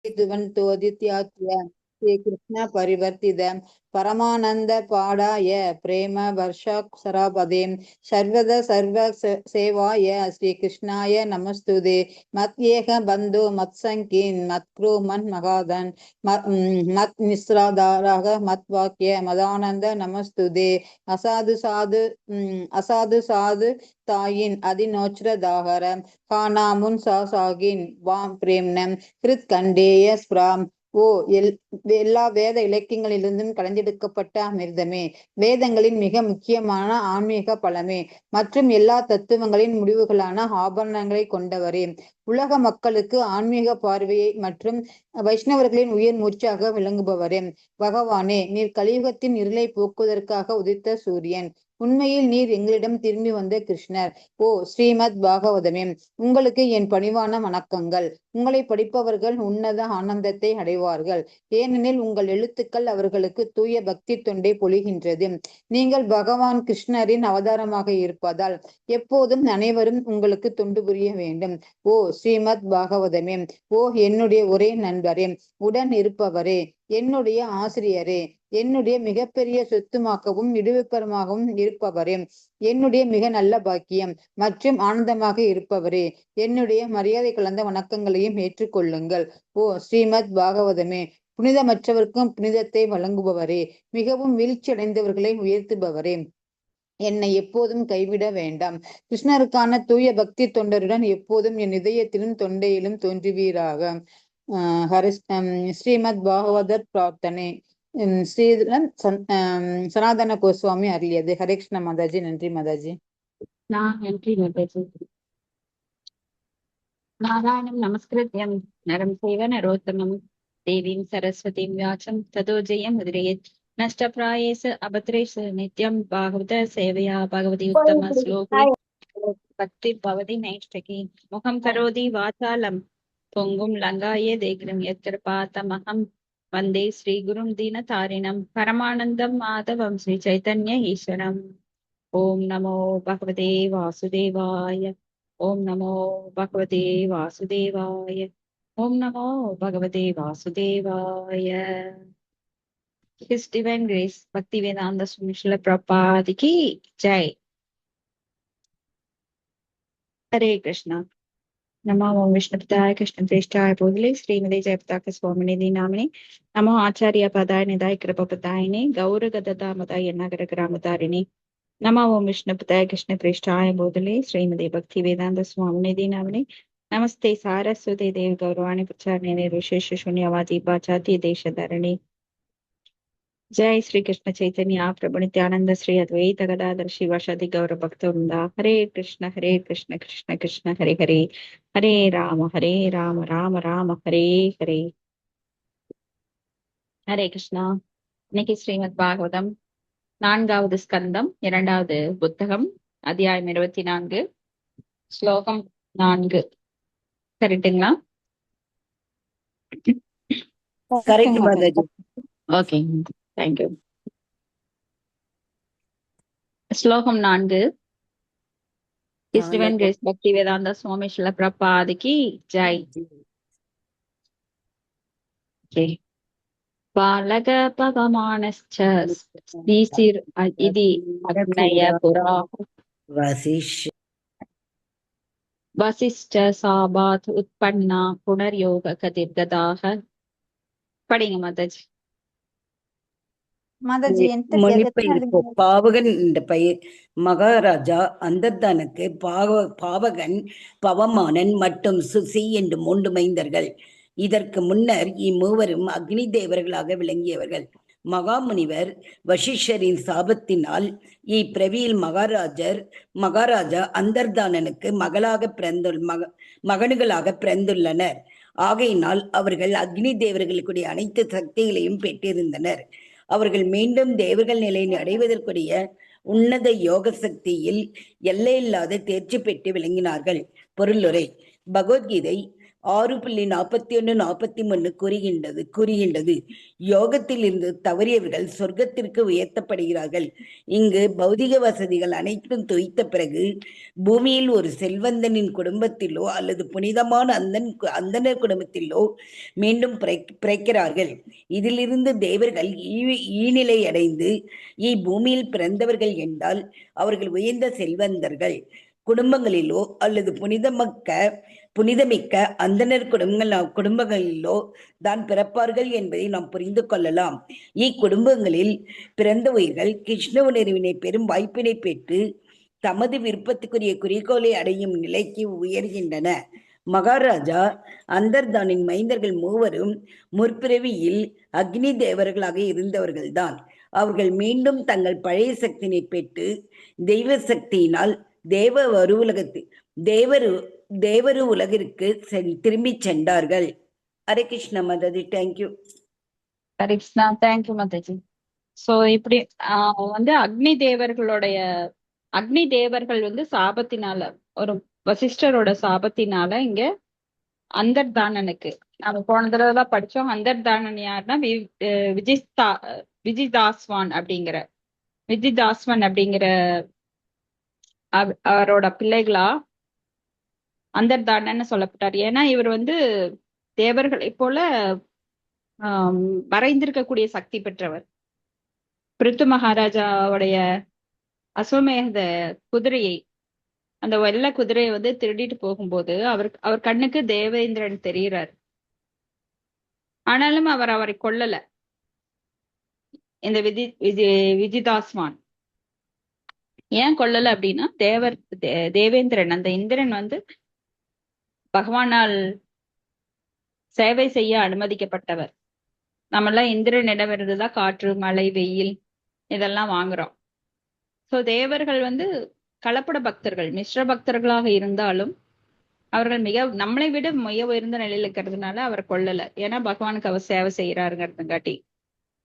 तोदित्याख्य श्री कृष्ण परिवर्तित परमानंद पाडाय प्रेम वर्षाक्षरापदे सर्वद सर्व सेवाय श्री कृष्णाय नमस्तुते मत्येह बंधु मत्संकीन मत्क्रु मन्मगादन मत निस्राधारः मत्वाक्य मदानंद नमस्तुते असाधु साधु असाधु साधु தாயின் அதிநோச்ரதாகர காணாமுன் சாசாகின் வாம் பிரேம்னம் கிருத் கண்டேய ஸ்பிராம். ஓ எல்லா வேத இலக்கியங்களிலிருந்தும் கலந்தெடுக்கப்பட்ட அமிர்தமே, வேதங்களின் மிக முக்கியமான ஆன்மீக பலமே மற்றும் எல்லா தத்துவங்களின் முடிவுகளான ஆபரணங்களை கொண்டவரே, உலக மக்களுக்கு ஆன்மீக பார்வையை மற்றும் வைஷ்ணவர்களின் உயிர் மூச்சாக விளங்குபவரே, பகவானே, நீர் கலியுகத்தின் இருளை போக்குவதற்காக உதித்த சூரியன். உண்மையில் நீர் எங்களிடம் திரும்பி வந்த கிருஷ்ணர். ஓ ஸ்ரீமத் பாகவதமே, உங்களுக்கு என் பணிவான வணக்கங்கள். உங்களை படிப்பவர்கள் உன்னத ஆனந்தத்தை அடைவார்கள், ஏனெனில் உங்கள் எழுத்துக்கள் அவர்களுக்கு தூய பக்தி தொண்டை பொழிகின்றது. நீங்கள் பகவான் கிருஷ்ணரின் அவதாரமாக இருப்பதால் எப்போதும் அனைவரும் உங்களுக்கு தொண்டு புரிய வேண்டும். ஓ ஸ்ரீமத் பாகவதமே, ஓ என்னுடைய ஒரே நண்பரே, உடன் இருப்பவரே, என்னுடைய ஆசிரியரே, என்னுடைய மிகப்பெரிய சொத்துமாகவும் விடுவிப்பரமாகவும் இருப்பவரே, என்னுடைய மிக நல்ல பாக்கியம் மற்றும் ஆனந்தமாக இருப்பவரே, என்னுடைய மரியாதை கலந்த வணக்கங்களையும் ஏற்றுக்கொள்ளுங்கள். ஓ ஸ்ரீமத் பாகவதமே, புனிதமற்றவர்க்கும் புனிதத்தை வழங்குபவரே, மிகவும் வீழ்ச்சி அடைந்தவர்களை உயர்த்துபவரே, என்னை எப்போதும் கைவிட வேண்டாம். கிருஷ்ணருக்கான தூய பக்தி தொண்டருடன் எப்போதும் என் இதயத்திலும் தொண்டையிலும் தோன்றுவீராக. ஸ்ரீமத் பாகவதர் பிரார்த்தனை. ஸ்ரீதரன் சனாதன கோஸ்வாமி அருளியது. ஹரே கிருஷ்ண மாதாஜி. நன்றி மாதாஜி. நன்றி மாதாஜி. நாராயணம் நமஸ்கிருத்யம் நரம் சேவ நரோத்தமம் தேவீம் சரஸ்வதீம் வியாசம் ததோ ஜெயம் உதிரயேத் நஷ்டப்ராயேஷ அபத்ரேஷ நித்யம் பாகவத சேவையா பகவதி உத்தம ஸ்லோகே பக்தி பவதி நைஷ்டகி முகம் கரோதி வாசாலம் பொங்கும் லங்காயே தேகிரம் யத்கிருபாதமஹம் வந்தே ஸ்ரீ குரும் தீனதாரிணம் பரமானந்தம் மாதவம் ஸ்ரீ சைதன்ய ஈஸ்வரம். ஓம் நமோ பகவதே வாசுதேவாய. ஓம் நமோ பகவதே வாசுதேவாய. ஓம் நமோ பகவதே வாசுதேவாய. His Divine Grace Bhaktivedanta Swami Srila Prabhupada ki Jai. Hare Krishna. नमो ओम विष्णुपदाय कृष्ण प्रेष्ठाय बोधले श्रीमते जयपताक स्वामिनिधि नामिने नमो आचार्य पदाय निधाय कृपपदायिने गौर गददा मदाय नगर ग्रामतारिणे नमो ओम विष्णुपदाय कृष्ण प्रेष्ठाय बोधले श्रीमते भक्ति वेदांत स्वामिनिधि नामिने नमस्ते सारस्वती देव गौरवाणी प्रचारिणे विशेष शून्यवादी वाचाती देशधरणी. जय श्री कृष्ण चैतन्य प्रभु नित्यानंद श्री अद्वैत गदाधर शिवासादि गौर भक्त वृंदा. हरे कृष्ण कृष्ण कृष्ण हरे हरे, हरे राम राम राम हरे हरे. हरे कृष्णा. இன்னைக்கு ஸ்ரீமத் பாகவதம் 4வது ஸ்கந்தம் 2வது புத்தகம் அத்தியாயம் 24 ஸ்லோகம் 4. கரெக்டுங்களா? Okay, thank you. ஸ்லோகம் 4. His Divine Grace Bhaktivedanta Swami Srila Prabhupada ki Jai. Okay. Balaga Pavamanascha Srisir Idi Agnaya Pura Vasishcha Sabat Utpanna Punar Yoga Kadir Gadaha. படிங்க மாதாஜி. பாவகன் என்ற பெயர் மகாராஜா அந்தர்தானுக்கு பாவகன், பவமானன் மற்றும் சுசி என்று 3 மைந்தர்கள். இதற்கு முன்னர் இம்மூவரும் அக்னி தேவர்களாக விளங்கியவர்கள். மகாமுனிவர் வசிஷ்டரின் சாபத்தினால் இப்பிரவியில் மகாராஜா அந்தர்தானனுக்கு மகன்களாக பிறந்துள்ளனர். ஆகையினால் அவர்கள் அக்னி தேவர்களுக்குரிய அனைத்து சக்திகளையும் பெற்றிருந்தனர். அவர்கள் மீண்டும் தேவர்கள் நிலையை அடைவதற்குரிய உன்னத யோக சக்தியில் எல்லையில்லாத தேர்ச்சி பெற்று விளங்கினார்கள். பொருளுரை. பகவத்கீதை 6.41-43 கூறுகின்றது யோகத்தில் இருந்து தவறியவர்கள் சொர்க்கத்திற்கு உயர்த்தப்படுகிறார்கள். இங்கு பௌதிக வசதிகள் அனைத்தும் துய்த்த பிறகு பூமியில் ஒரு செல்வந்தனின் குடும்பத்திலோ அல்லது புனிதமான அந்தனர் குடும்பத்திலோ மீண்டும் பிறக்கிறார்கள். இதிலிருந்து தேவர்கள் ஈநிலை அடைந்து பூமியில் பிறந்தவர்கள் என்றால் அவர்கள் உயர்ந்த செல்வந்தர்கள் குடும்பங்களிலோ அல்லது புனிதமிக்க அந்தனர் குடும்பங்களிலோ தான் பிறப்பார்கள் என்பதை நாம் புரிந்து கொள்ளலாம். இக்குடும்பங்களில் பிறந்த உயிர்கள் கிருஷ்ண உணர்வினை பெரும் வாய்ப்பினை பெற்று தமது விருப்பத்துக்குரிய குறிக்கோளை அடையும் நிலைக்கு உயர்கின்றன. மகாராஜா அந்தர்தானின் மைந்தர்கள் மூவரும் முற்பிறவியில் அக்னி தேவர்களாக இருந்தவர்கள்தான். அவர்கள் மீண்டும் தங்கள் பழைய சக்தியினை பெற்று தெய்வ சக்தியினால் தேவரு உலகிற்கு திரும்பி சென்றார்கள். Hare Krishna Mataji. Thank you. Hare Krishna. Thank you Mataji. So இப்படி வந்து அக்னி தேவர்கள் வந்து சாபத்தினால, ஒரு வசிஷ்டரோட சாபத்தினால இங்க அந்தர்தானனுக்கு, நம்ம போன தடவை தான் படிச்சோம். அந்தர்தானன் யாருன்னா விஜிதாஸ்வான் அப்படிங்கிற அவரோட பிள்ளைகளா அந்தர்தானன்னு சொல்லப்பட்டார். ஏன்னா இவர் வந்து தேவர்களை போல மறைந்திருக்கக்கூடிய சக்தி பெற்றவர். பிருத்து மகாராஜாவுடைய அஸ்வமேத குதிரையை, அந்த வெள்ளை குதிரையை வந்து திருடிட்டு போகும்போது அவர் கண்ணுக்கு தேவேந்திரன் தெரிகிறார். ஆனாலும் அவரை கொல்லல இந்த விஜிதாஸ்வான். ஏன் கொல்லல அப்படின்னா, தேவேந்திரன், அந்த இந்திரன் வந்து பகவானால் சேவை செய்ய அனுமதிக்கப்பட்டவர். நம்மெல்லாம் இந்திரனிடம் இருந்துதான் காற்று, மழை, வெயில் இதெல்லாம் வாங்குறோம். சோ தேவர்கள் வந்து கலப்பட பக்தர்கள், மிஸ்ர பக்தர்களாக இருந்தாலும் அவர்கள் நம்மளை விட மிக உயர்ந்த நிலையில இருக்கிறதுனால அவர் கொல்லல. ஏன்னா பகவானுக்கு அவர் சேவை செய்யறாருங்கிறதுங்காட்டி.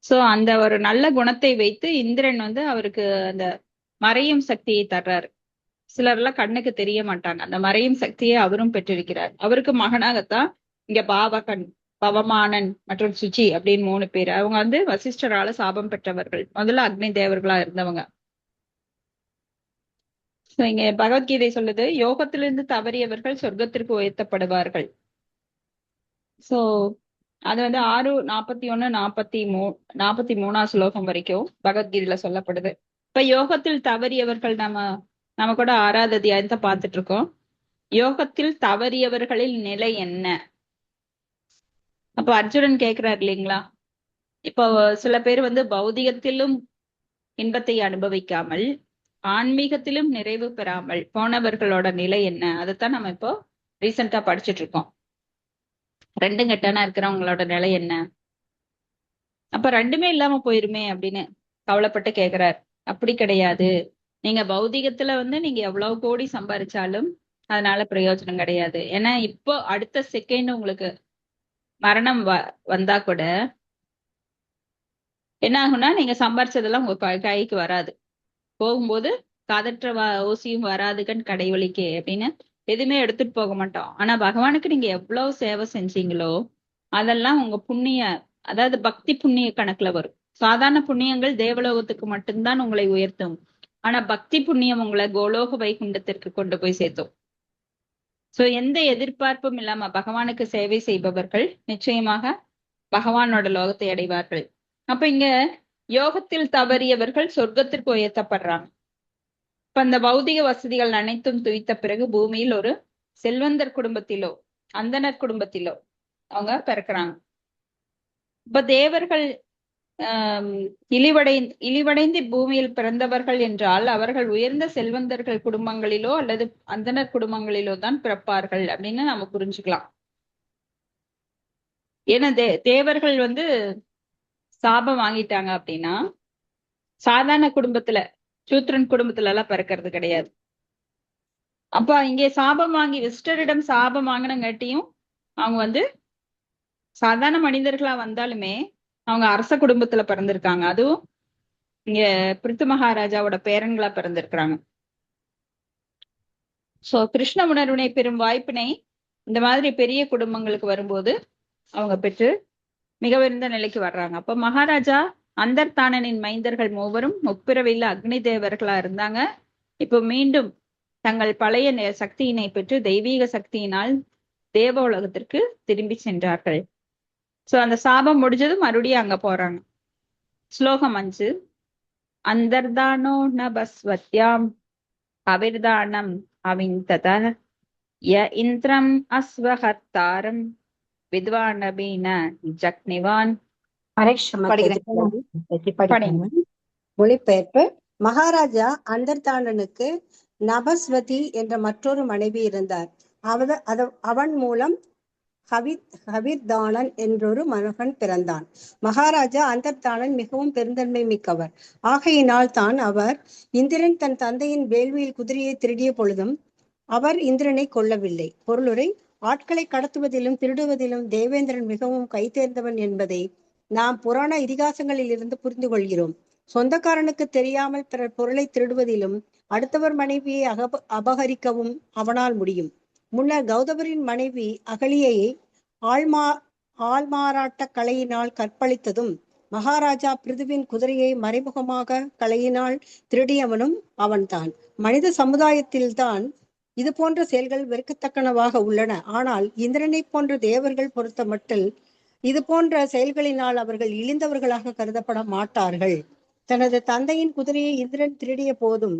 சோ அந்த ஒரு நல்ல குணத்தை வைத்து இந்திரன் வந்து அவருக்கு அந்த மறையும் சக்தியை தர்றாரு. சிலர்லாம் கண்ணுக்கு தெரிய மாட்டாங்க. அந்த மறையும் சக்தியை அவரும் பெற்றிருக்கிறார். அவருக்கு மகனாகத்தான் இங்க பவமானன் மற்றும் சுச்சி அப்படின்னு 3 பேர். அவங்க வந்து வசிஷ்டரால சாபம் பெற்றவர்கள். முதல்ல அக்னி தேவர்களா இருந்தவங்க. இங்க பகவத்கீதை சொல்லுது, யோகத்திலிருந்து தவறியவர்கள் சொர்க்கத்திற்கு உயர்த்தப்படுவார்கள். சோ அது வந்து 6:41-43 ஸ்லோகம் வரைக்கும் பகவத்கீதையில சொல்லப்படுது. இப்ப யோகத்தில் தவறியவர்கள் நம்ம கூட 6வது அத்தியாயத்தை பார்த்துட்டு இருக்கோம். யோகத்தில் தவறியவர்களின் நிலை என்ன? அப்ப அர்ஜுனன் கேட்கிறார் இல்லைங்களா, இப்போ சில பேர் வந்து பௌதிகத்திலும் இன்பத்தை அனுபவிக்காமல் ஆன்மீகத்திலும் நிறைவு பெறாமல் போனவர்களோட நிலை என்ன? அதைத்தான் நம்ம இப்போ ரீசெண்டா படிச்சுட்டு இருக்கோம். 2 கெட்டானா இருக்கிறவங்களோட நிலை என்ன? அப்ப 2மே இல்லாம போயிருமே அப்படின்னு கவலைப்பட்டு கேட்கிறார். அப்படி கிடையாது. நீங்க பௌதிகத்துல வந்து நீங்க எவ்வளவு கோடி சம்பாதிச்சாலும் அதனால பிரயோஜனம் கிடையாது. ஏன்னா இப்போ அடுத்த செகண்ட் உங்களுக்கு மரணம் வந்தா கூட என்ன ஆகும்னா, நீங்க சம்பாரிச்சதெல்லாம் உங்க கைக்கு வராது. போகும்போது காதற்ற ஊசியும் வராதுகன் கடைவழிக்கே அப்படின்னு எதுவுமே எடுத்துட்டு போக மாட்டோம். ஆனா பகவானுக்கு நீங்க எவ்வளவு சேவை செஞ்சீங்களோ அதெல்லாம் உங்க புண்ணிய, அதாவது பக்தி புண்ணிய கணக்குல வரும். சாதாரண புண்ணியங்கள் தேவலோகத்துக்கு மட்டும்தான் உங்களை உயர்த்தும். ஆனா பக்தி புண்ணியம் உங்களை கோலோக வைகுண்டத்திற்கு கொண்டு போய் சேர்த்தோம். சோ எந்த எதிர்பார்ப்பும் இல்லாம பகவானுக்கு சேவை செய்பவர்கள் நிச்சயமாக பகவானோட லோகத்தை அடைவார்கள். அப்ப இங்க யோகத்தில் தவறியவர்கள் சொர்க்கத்திற்கு உயர்த்தப்படுறாங்க. இப்ப அந்த பௌதிக வசதிகள் அனைத்தும் துய்த்த பிறகு பூமியில் ஒரு செல்வந்தர் குடும்பத்திலோ அந்தனர் குடும்பத்திலோ அவங்க பிறக்கிறாங்க. இப்ப தேவர்கள் இழிவடைந்து பூமியில் பிறந்தவர்கள் என்றால் அவர்கள் உயர்ந்த செல்வந்தர்கள் குடும்பங்களிலோ அல்லது அந்தனர் குடும்பங்களிலோ தான் பிறப்பார்கள் அப்படின்னு நம்ம புரிஞ்சுக்கலாம். ஏன்னா தேவர்கள் வந்து சாபம் வாங்கிட்டாங்க அப்படின்னா சாதாரண குடும்பத்துல, சூத்ரன் குடும்பத்துல எல்லாம் பிறக்கிறது கிடையாது. அப்ப இங்கே சாபம் வாங்கி விஸ்டரிடம் சாபம் வாங்கினங்காட்டியும் அவங்க வந்து சாதாரண மனிதர்களா வந்தாலுமே அவங்க அரச குடும்பத்துல பிறந்திருக்காங்க. அதுவும் இங்க பிருத்து மகாராஜாவோட பேரன்களா பிறந்திருக்கிறாங்க. சோ கிருஷ்ண உணர்வினை பெறும் வாய்ப்பினை இந்த மாதிரி பெரிய குடும்பங்களுக்கு வரும்போது அவங்க பெற்று மிக உயர்ந்த நிலைக்கு வர்றாங்க. அப்ப மகாராஜா அந்தர்தானனின் மைந்தர்கள் மூவரும் முப்பிறவில அக்னி தேவர்களா இருந்தாங்க. இப்போ மீண்டும் தங்கள் பழைய சக்தியினை பெற்று தெய்வீக சக்தியினால் தேவ உலகத்திற்கு திரும்பி சென்றார்கள். சோ அந்த சாபம் முடிஞ்சதும் மறுபடியும் அங்க போறாங்க. ஸ்லோகம் 5. அந்தர்தானோ ந பஸ்வத்யாம் அவிர்தானம் அவிந்தத ய இந்திரம் அஸ்வஹர்த்தாரம் வித்வானபீன ஜக்னிவான். படிங்க. மொழிபெயர்ப்பு. மகாராஜா அந்தர்தானனுக்கு நபஸ்வதி என்ற மற்றொரு மனைவி இருந்தார். அவன் மூலம் ஹவிர்தானன் என்றொரு மகன் பிறந்தான். மகாராஜா அந்தர்தானன் மிகவும் பெருந்தன்மை மிக்கவர். ஆகையினால் தான் அவர் இந்திரன் தன் தந்தையின் வேள்வியில் குதிரையை திருடிய பொழுதும் அவர் இந்திரனை கொல்லவில்லை. பொருளுரை: ஆட்களை கடத்துவதிலும் திருடுவதிலும் தேவேந்திரன் மிகவும் கைதேர்ந்தவன் என்பதை நாம் புராண இதிகாசங்களில் இருந்து புரிந்து கொள்கிறோம். சொந்தக்காரனுக்கு தெரியாமல் பிறர் பொருளை திருடுவதிலும் அடுத்தவர் மனைவியை அபகரிக்கவும் அவனால் முடியும். முன்னர் கௌதமரின் மனைவி அகலியை ஆள்மாறாட்ட கலையினால் கற்பழித்ததும் மகாராஜா பிருதுவின் குதிரையை மறைமுகமாக கலையினால் திருடியவனும் அவன்தான். மனித சமுதாயத்தில்தான் இது போன்ற செயல்கள் வெறுக்கத்தக்கனவாக உள்ளன. ஆனால் இந்திரனை போன்ற தேவர்கள் பொறுத்த மட்டில் இது போன்ற செயல்களினால் அவர்கள் இழிந்தவர்களாக கருதப்பட மாட்டார்கள். தனது தந்தையின் குதிரையை இந்திரன் திருடிய போதும்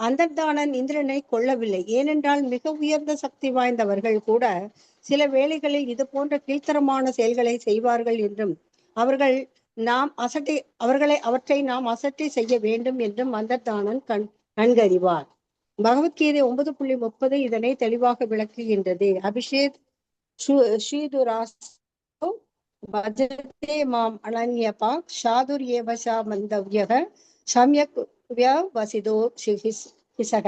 அந்தர்தானன் இந்திரனை கொல்லவில்லை. ஏனென்றால் மிக உயர்ந்த சக்தி வாய்ந்தவர்கள் கூட சில வேளைகளில் இது போன்ற கீழ்த்தரமான செயல்களை செய்வார்கள் என்றும் அவற்றை நாம் அசட்டை செய்ய வேண்டும் என்றும் அந்தர்தானன் நன்கறிவார். பகவத்கீதை 9.30 இதனை தெளிவாக விளக்குகின்றது. அபிஷேக் ஸ்ரீதுராஸ்தோ பஜதே மாம் அனன்யபாக் சாதுர் ஏவசா மந்தவ்யக சம்யக் வசிதோ ஹிசக.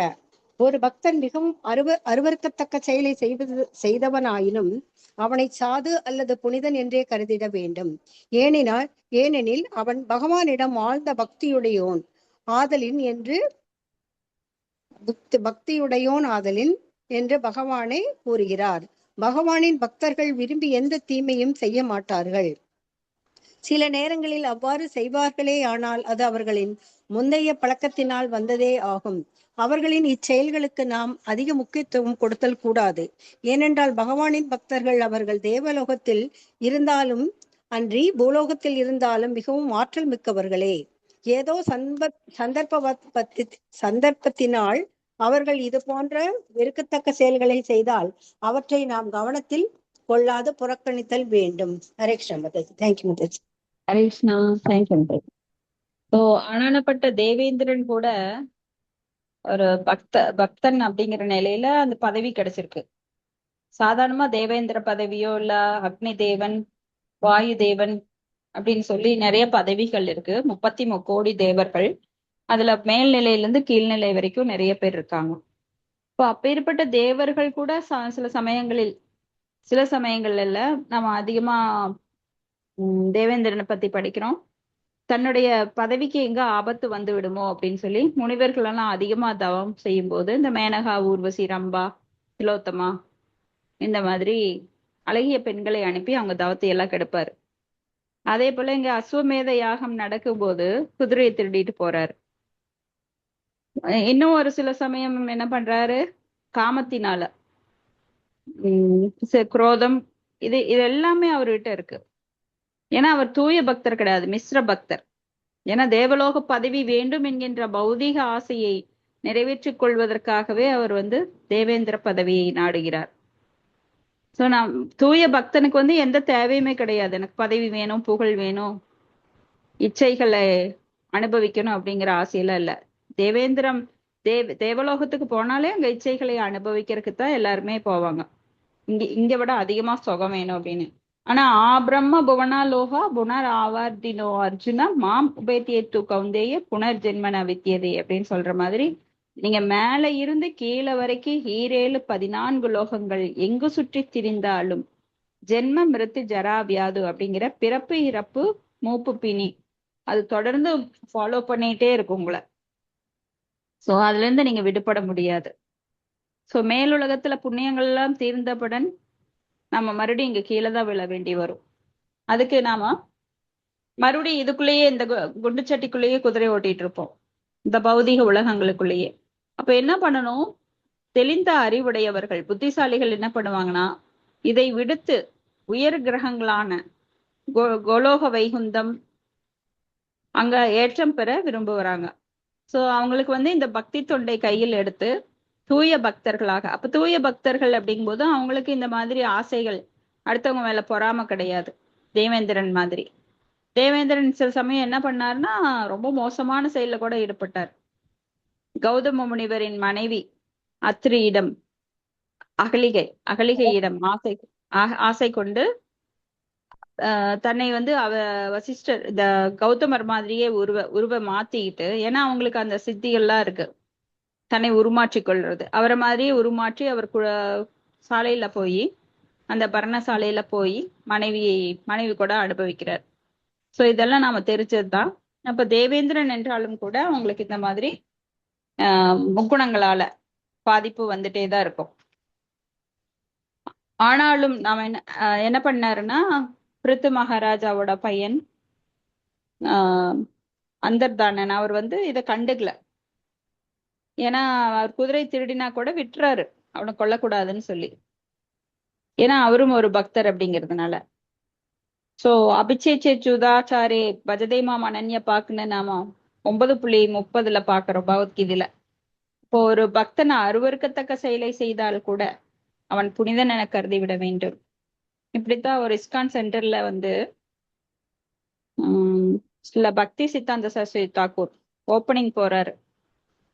ஒரு பக்தன் மிகவும் அருவருக்கத்தக்க செயலை செய்தவனாயினும் அவனை சாது அல்லது புனிதன் என்றே கருதிட வேண்டும். ஏனெனில் அவன் பகவானிடம் ஆழ்ந்த பக்தியுடையோன் ஆதலின் என்று பகவானை கூறுகிறார். பகவானின் பக்தர்கள் விரும்பி எந்த தீமையும் செய்ய மாட்டார்கள். சில நேரங்களில் அவ்வாறு செய்வார்களே, ஆனால் அது அவர்களின் முந்தைய பழக்கத்தினால் வந்ததே ஆகும். அவர்களின் இச்செயல்களுக்கு நாம் அதிக முக்கியத்துவம் கொடுத்தல் கூடாது. ஏனென்றால் பகவானின் பக்தர்கள் அவர்கள் தேவலோகத்தில் இருந்தாலும் அன்றி பூலோகத்தில் இருந்தாலும் மிகவும் ஆற்றல் மிக்கவர்களே. ஏதோ சந்தர்ப்பத்தினால் அவர்கள் இது போன்ற வெறுக்கத்தக்க செயல்களை செய்தால் அவற்றை நாம் கவனத்தில் கொள்ளாது புறக்கணித்தல் வேண்டும். Hare Krishna Mataji. Thank you Mataji. Hare Krishna. Thank you Mataji. So அனனப்பட்ட தேவேந்திரன் கூட ஒரு பக்தன் அப்படிங்கிற நிலையில அந்த பதவி கிடைச்சிருக்கு. சாதாரணமா தேவேந்திர பதவியோ இல்ல அக்னி தேவன், வாயு தேவன் அப்படின்னு சொல்லி நிறைய பதவிகள் இருக்கு. 33 கோடி தேவர்கள். அதுல மேல்நிலையில இருந்து கீழ்நிலை வரைக்கும் நிறைய பேர் இருக்காங்க. இப்போ அப்பேற்பட்ட தேவர்கள் கூட சில சமயங்கள்ல நம்ம அதிகமா தேவேந்திரனை பத்தி படிக்கிறோம். தன்னுடைய பதவிக்கு எங்க ஆபத்து வந்து விடுமோ அப்படின்னு சொல்லி முனிவர்கள் எல்லாம் அதிகமா தவம் செய்யும் போது இந்த மேனகா, ஊர்வசி, ரம்பா, திலோத்தமா இந்த மாதிரி அழகிய பெண்களை அனுப்பி அவங்க தவத்தை எல்லாம் கெடுப்பாரு. அதே போல இங்க அஸ்வமேத யாகம் நடக்கும் போது குதிரையை திருடிட்டு போறாரு. இன்னும் ஒரு சில சமயம் என்ன பண்றாரு, காமத்தினால குரோதம் இது எல்லாமே அவர்கிட்ட இருக்கு. ஏன்னா அவர் தூய பக்தர் கிடையாது, மிஸ்ர பக்தர். ஏன்னா தேவலோக பதவி வேண்டும் என்கின்ற பௌதீக ஆசையை நிறைவேற்றிக் கொள்வதற்காகவே அவர் தேவேந்திர பதவியை நாடுகிறார். சோ நான் தூய பக்தனுக்கு எந்த தேவையுமே கிடையாது. எனக்கு பதவி வேணும், புகழ் வேணும், இச்சைகளை அனுபவிக்கணும் அப்படிங்கிற ஆசையெல்லாம் இல்ல. தேவலோகத்துக்கு போனாலே அங்க இச்சைகளை அனுபவிக்கிறதுக்கு தான் எல்லாருமே போவாங்க. இங்க விட அதிகமா சுகம் வேணும் அப்படின்னு. ஆனா பிரம்ம புவனா லோகா புனர் ஆவர்தினோ அர்ஜுனா மாம் உபேத்தியத்து கவுந்தேய புனர்ஜென்மன வித்தியதே அப்படின்னு சொல்ற மாதிரி நீங்க மேல இருந்து கீழே வரைக்கும் 14 லோகங்கள் எங்கு சுற்றி திரிந்தாலும் ஜென்ம மிருத்து ஜரா வியாது அப்படிங்கிற பிறப்பு இறப்பு மூப்பு பிணி அது தொடர்ந்து ஃபாலோ பண்ணிட்டே இருக்கும் உங்களை. சோ அதுல இருந்து நீங்க விடுபட முடியாது. சோ மேலுலகத்துல புண்ணியங்கள் எல்லாம் தீர்ந்தபுடன் நம்ம மறுபடியும் இங்க கீழே தான் விழ வேண்டி வரும். அதுக்கு நாம மறுபடியும் இதுக்குள்ளேயே இந்த குண்டுச்சட்டிக்குள்ளேயே குதிரை ஓட்டிட்டு இருப்போம், இந்த பௌதீக உலகங்களுக்குள்ளேயே. அப்ப என்ன பண்ணணும்? தெளிந்த அறிவுடையவர்கள், புத்திசாலிகள் என்ன பண்ணுவாங்கன்னா, இதை விடுத்து உயர் கிரகங்களான கோலோக வைகுந்தம் அங்க ஏற்றம் பெற விரும்புறாங்க. சோ அவங்களுக்கு வந்து இந்த பக்தி தொண்டை கையில் எடுத்து தூய பக்தர்களாக, அப்ப தூய பக்தர்கள் அப்படிங்கும்போது அவங்களுக்கு இந்த மாதிரி ஆசைகள், அடுத்தவங்க மேல பொறாம கிடையாது. தேவேந்திரன் மாதிரி. தேவேந்திரன் சில சமயம் என்ன பண்ணாருன்னா ரொம்ப மோசமான செயல்ல கூட ஈடுபட்டார். கௌதம முனிவரின் மனைவி அத்திரியிடம் அகலிகையிடம் ஆசை கொண்டு தன்னை வந்து வசிஷ்டர் இந்த கௌதமர் மாதிரியே உருவ மாத்திக்கிட்டு, ஏன்னா அவங்களுக்கு அந்த சித்திகள்லாம் இருக்கு, தன்னை உருமாற்றி கொள்றது. அவரை மாதிரியே உருமாற்றி அவர் சாலையில போய், அந்த பர்ணசாலையில போய் மனைவி கூட அனுபவிக்கிறார். சோ இதெல்லாம் நாம தெரிஞ்சதுதான். அப்ப தேவேந்திரன் என்றாலும் கூட அவங்களுக்கு இந்த மாதிரி முக்குணங்களால பாதிப்பு வந்துட்டே தான் இருக்கும். ஆனாலும் நாம என்ன பண்ணாருன்னா, பிருத்து மகாராஜாவோட பையன் அந்தர்தானன் அவர் வந்து இதை கண்டுக்கல. ஏன்னா அவர் குதிரை திருடினா கூட விட்டுறாரு, அவனை கொல்லக்கூடாதுன்னு சொல்லி, ஏன்னா அவரும் ஒரு பக்தர் அப்படிங்கிறதுனால. சோ அபிச்சேச்சே சுதாச்சாரே பஜதேமா அனன்ய பாக்குன்னு நாம 9.30 பாக்குறோம் பகவத்கீதையில. இப்போ ஒரு பக்தன் அருவருக்கத்தக்க செயலை செய்தால் கூட அவன் புனிதன் என கருதி விட வேண்டும். இப்படித்தான் ஒரு இஸ்கான் சென்டர்ல வந்து சில பக்தி சித்தாந்த சரஸ்வதி தாக்கூர் ஓப்பனிங் போறாரு.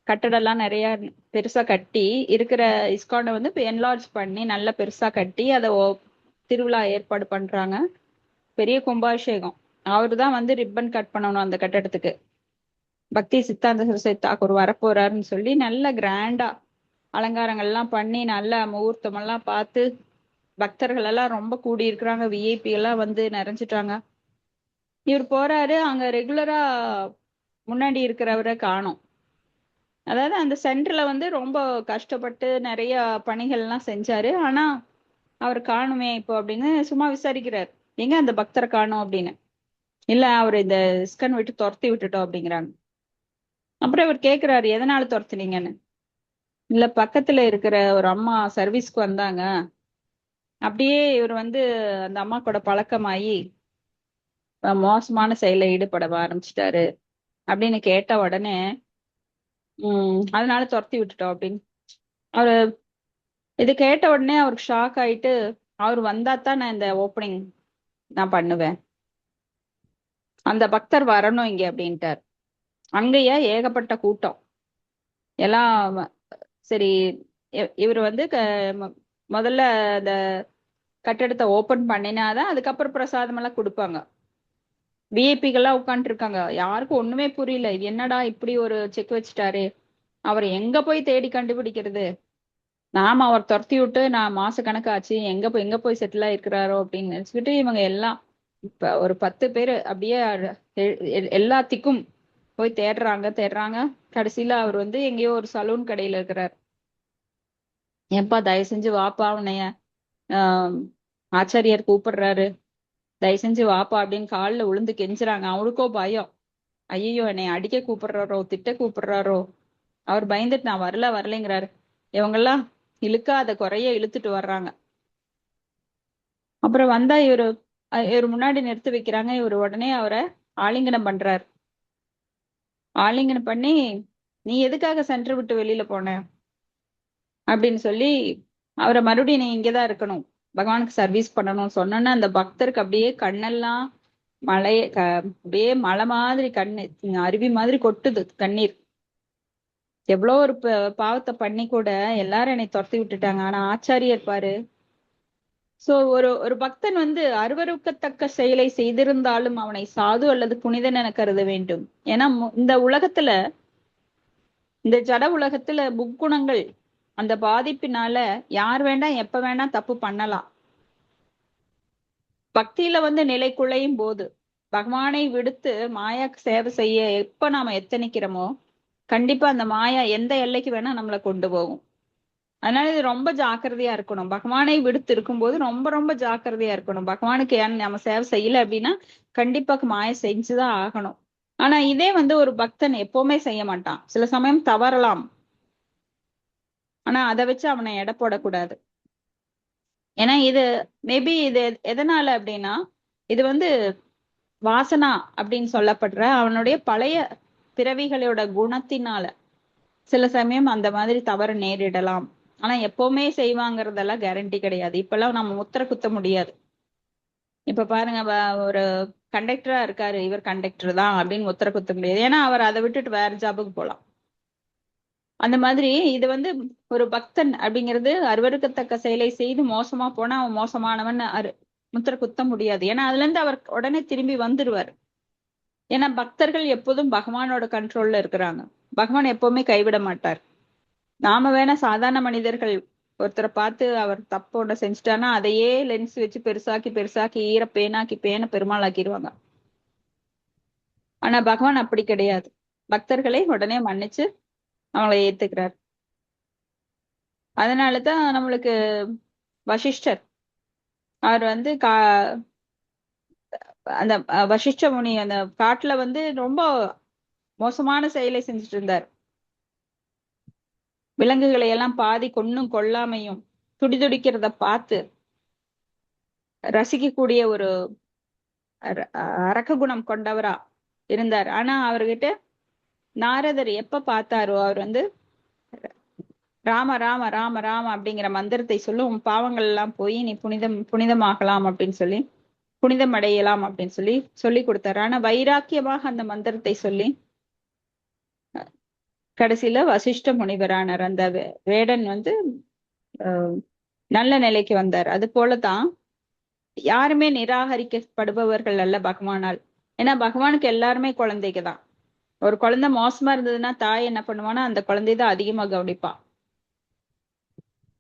கட்டடம்லாம் நிறைய பெருசா கட்டி இருக்கிற இஸ்கானை வந்து என்லார்ஜ் பண்ணி நல்ல பெருசா கட்டி அதை திருவிழா ஏற்பாடு பண்றாங்க. பெரிய கும்பாபிஷேகம். அவரு தான் வந்து ரிப்பன் கட் பண்ணணும் அந்த கட்டடத்துக்கு. பக்தி சித்தாந்த சரஸ்வதி தாக்கூர் வரப்போறாருன்னு சொல்லி நல்ல கிராண்டா அலங்காரங்கள்லாம் பண்ணி நல்ல முகூர்த்தம் எல்லாம் பார்த்து பக்தர்கள் எல்லாம் ரொம்ப கூடி இருக்கிறாங்க, விஐபி எல்லாம் வந்து நிறைஞ்சிட்டாங்க. இவர் போறாரு, அங்க ரெகுலரா முன்னாடி இருக்கிறவரை காணோம். அதாவது அந்த சென்டர்ல வந்து ரொம்ப கஷ்டப்பட்டு நிறைய பணிகள் எல்லாம் செஞ்சாரு, ஆனா அவர் காணுமே இப்போ அப்படின்னு சும்மா விசாரிக்கிறார், எங்க அந்த பக்தரை காணோம் அப்படின்னு. இல்ல அவர் இந்த இஸ்கன் விட்டு துரத்தி விட்டுட்டோம் அப்படிங்கிறாங்க. அப்புறம் இவர் கேக்குறாரு, எதனால துரத்துனீங்கன்னு. இல்ல பக்கத்துல இருக்கிற ஒரு அம்மா சர்வீஸ்க்கு வந்தாங்க, அப்படியே இவர் வந்து அந்த அம்மா கூட பழக்கமாயி மோசமான செயல ஈடுபட ஆரம்பிச்சிட்டாரு அப்படின்னு கேட்ட உடனே அதனால துரத்தி விட்டுட்டோம் அப்படின்னு. அவரு இது கேட்ட உடனே அவருக்கு ஷாக் ஆயிட்டு, அவர் வந்தாதான் நான் இந்த ஓப்பனிங் நான் பண்ணுவேன், அந்த பக்தர் வரணும் இங்க அப்படின்ட்டார். அங்கேயே ஏகப்பட்ட கூட்டம் எல்லாம். சரி, இவர் வந்து முதல்ல அந்த கட்டடத்தை ஓபன் பண்ணினாதான் அதுக்கப்புறம் பிரசாதம் எல்லாம் கொடுப்பாங்க. விஐபிகள்லாம் உட்காந்துட்டு இருக்காங்க, யாருக்கும் ஒண்ணுமே புரியல, இது என்னடா இப்படி ஒரு செக் வச்சுட்டாரு, அவர் எங்க போய் தேடி கண்டுபிடிக்கிறது, நாம அவர் துரத்தி விட்டு நான் மாச கணக்காச்சு, எங்க போய் செட்டில் ஆயிருக்கிறாரோ அப்படின்னு நினைச்சுக்கிட்டு இவங்க எல்லாம் இப்ப ஒரு 10 பேர் அப்படியே எல்லாத்துக்கும் போய் தேடுறாங்க. கடைசியில அவர் வந்து எங்கேயோ ஒரு சலூன் கடையில இருக்கிறார். ஏன்பா தயவு செஞ்சு வாப்பா, உன்னைய ஆச்சாரியார் கூப்பிடுறாரு, தயவு செஞ்சு வாப்பா அப்படின்னு காலில் விழுந்து கெஞ்சுறாங்க. அவனுக்கோ பயம், ஐயோ என்னை அடிக்க கூப்பிடுறாரோ திட்ட கூப்பிடுறாரோ. அவர் பயந்துட்டு நான் வரலைங்கிறாரு. இவங்கெல்லாம் இழுக்காத குறைய இழுத்துட்டு வர்றாங்க. அப்புறம் வந்தா இவர் முன்னாடி நிறுத்தி வைக்கிறாங்க. இவர் உடனே அவரை ஆலிங்கனம் பண்றாரு. ஆலிங்கனம் பண்ணி, நீ எதுக்காக சென்டர் விட்டு வெளியில போன அப்படின்னு சொல்லி அவரை மறுபடியும் நீ இங்கதான் இருக்கணும், பகவானுக்கு சர்வீஸ் பண்ணணும்னு சொன்னோன்னா அந்த பக்தருக்கு அப்படியே கண்ணெல்லாம் அப்படியே மலை மாதிரி அருவி மாதிரி கொட்டுது கண்ணீர். எவ்வளோ ஒரு பாவத்தை பண்ணி கூட எல்லாரும் என்னை துரத்தி விட்டுட்டாங்க, ஆனா ஆச்சாரியர் பாரு. சோ ஒரு பக்தன் வந்து அருவருக்கத்தக்க செயலை செய்திருந்தாலும் அவனை சாது அல்லது புனிதன் என கருத வேண்டும். ஏன்னா இந்த உலகத்துல, இந்த ஜட உலகத்துல முக்குணங்கள் அந்த பாதிப்பினால யார் வேண்டாம் எப்ப வேண்டாம் தப்பு பண்ணலாம். பக்தியில வந்து நிலை குலையும் போது பகவானை விடுத்து மாயா சேவை செய்ய எப்ப நாம எத்தனிக்கிறோமோ கண்டிப்பா அந்த மாயா எந்த எல்லைக்கு வேணா நம்மளை கொண்டு போகும். அதனால இது ரொம்ப ஜாக்கிரதையா இருக்கணும். பகவானை விடுத்து இருக்கும்போது ரொம்ப ரொம்ப ஜாக்கிரதையா இருக்கணும். பகவானுக்கு நம்ம சேவை செய்யல அப்படின்னா கண்டிப்பா மாய செஞ்சுதான் ஆகணும். ஆனா இதே ஒரு பக்தன் எப்பவுமே செய்ய மாட்டான். சில சமயம் தவறலாம். ஆனா அதை வச்சு அவனை எடை போடக்கூடாது. ஏன்னா இது மேபி இது எதனால அப்படின்னா இது வாசனா அப்படின்னு சொல்லப்படுற அவனுடைய பழைய பிறவிகளோட குணத்தினால சில சமயம் அந்த மாதிரி தவறு நேரிடலாம். ஆனா எப்பவுமே செய்வாங்கறதெல்லாம் கேரண்டி கிடையாது. இப்பெல்லாம் நம்ம முத்திர குத்த முடியாது. இப்ப பாருங்க ஒரு கண்டக்டரா இருக்காரு, இவர் கண்டக்டர் தான் அப்படின்னு முத்திர குத்த முடியாது. ஏன்னா அவர் அதை விட்டுட்டு வேற ஜாபுக்கு போலாம். அந்த மாதிரி இது ஒரு பக்தன் அப்படிங்கிறது அருவருக்கத்தக்க செயலை செய்து மோசமா போனா அவன் மோசமானவன் முத்திர குத்த முடியாது. ஏன்னா அதுல இருந்து அவர் உடனே திரும்பி வந்துருவார். ஏன்னா பக்தர்கள் எப்போதும் பகவானோட கண்ட்ரோல்ல இருக்கிறாங்க. பகவான் எப்பவுமே கைவிட மாட்டார். நாம வேணா சாதாரண மனிதர்கள் ஒருத்தரை பார்த்து அவர் தப்பு ஒண்ணு செஞ்சுட்டானா அதையே லென்ஸ் வச்சு பெருசாக்கி பெருசாக்கி ஈர பேனாக்கி பேனை பெருமாள் ஆக்கிடுவாங்க. ஆனா பகவான் அப்படி கிடையாது. பக்தர்களை உடனே மன்னிச்சு அவங்களை ஏத்துக்கிறார். அதனாலதான் நம்மளுக்கு வசிஷ்டர் அவர் அந்த வசிஷ்ட முனி அந்த காட்டுல ரொம்ப மோசமான செயலை செஞ்சுட்டு இருந்தார். விலங்குகளை எல்லாம் பாதி கொன்னும் கொல்லாமையும் துடிதுடிக்கிறத பார்த்து ரசிக்கக்கூடிய ஒரு அரக்க குணம் கொண்டவரா இருந்தார். ஆனா அவர்கிட்ட நாரதர் எப்ப பார்த்தாரோ அவர் ராம ராம ராம ராம அப்படிங்கிற மந்திரத்தை சொல்லி உன் பாவங்கள் எல்லாம் போய் நீ புனிதமாகலாம் அப்படின்னு சொல்லி புனிதம் அடையலாம் அப்படின்னு சொல்லி கொடுத்தாரு. ஆனா வைராக்கியமாக அந்த மந்திரத்தை சொல்லி கடைசியில வசிஷ்ட முனிவரானார். அந்த வேடன் நல்ல நிலைக்கு வந்தார். அது போலதான் யாருமே நிராகரிக்கப்படுபவர்கள் அல்ல பகவானால். ஏன்னா பகவானுக்கு எல்லாருமே குழந்தைக்கு தான். ஒரு குழந்தை மோசமா இருந்ததுன்னா தாய் என்ன பண்ணுவான்னா அந்த குழந்தைதான் அதிகமா கவனிப்பான்.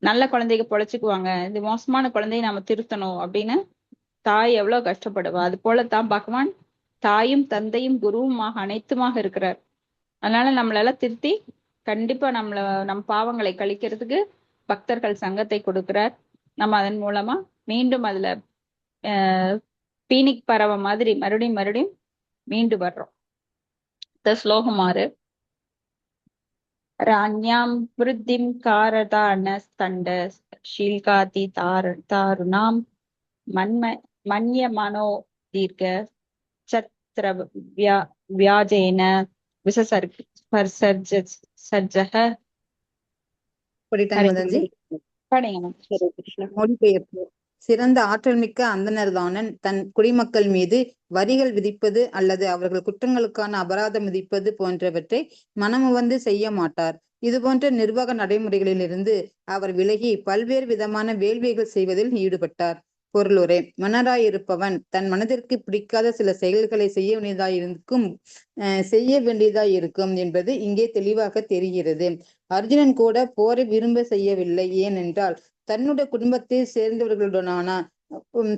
நல்ல குழந்தைக்கு பொழைச்சுக்குவாங்க, இது மோசமான குழந்தைய நாம திருத்தணும் அப்படின்னு தாய் எவ்வளவு கஷ்டப்படுவா. அது போலத்தான் பகவான் தாயும் தந்தையும் குருவுமாக அனைத்துமாக இருக்கிறார். அதனால நம்மளெல்லாம் திருத்தி கண்டிப்பா நம் பாவங்களை கழிக்கிறதுக்கு பக்தர்கள் சங்கத்தை கொடுக்கிறார். நம்ம அதன் மூலமா மீண்டும் அதுல பீனிக் பறவை மாதிரி மறுபடியும் மறுபடியும் மீண்டு வர்றோம். ஸ்லோகமாறு ராண்யாம் விருத்திம் காரதான ஸ்தண்ட ஷீல்காதி தாருணாம் மன்ய மனோ தீர்க்க சத்ர வியாஜேன விசர்ஜக. மொழிபெயர்ப்பு. சிறந்த ஆற்றல் மிக்க அந்தணர்தானன் தன் குடிமக்கள் மீது வரிகள் விதிப்பது அல்லது அவர்கள் குற்றங்களுக்கான அபராதம் விதிப்பது போன்றவற்றை மனமுவந்து செய்ய மாட்டார். இது போன்ற நிர்வாக நடைமுறைகளிலிருந்து அவர் விலகி பல்வேறு விதமான வேள்விகள் செய்வதில் ஈடுபட்டார். பொருளுரை. மன்னராயிருப்பவன் தன் மனதிற்கு பிடிக்காத சில செயல்களை செய்ய வேண்டியதாயிருக்கும் என்பது இங்கே தெளிவாக தெரிகிறது. அர்ஜுனன் கூட போரை விரும்ப செய்யவில்லை. ஏனென்றால் தன்னுடைய குடும்பத்தை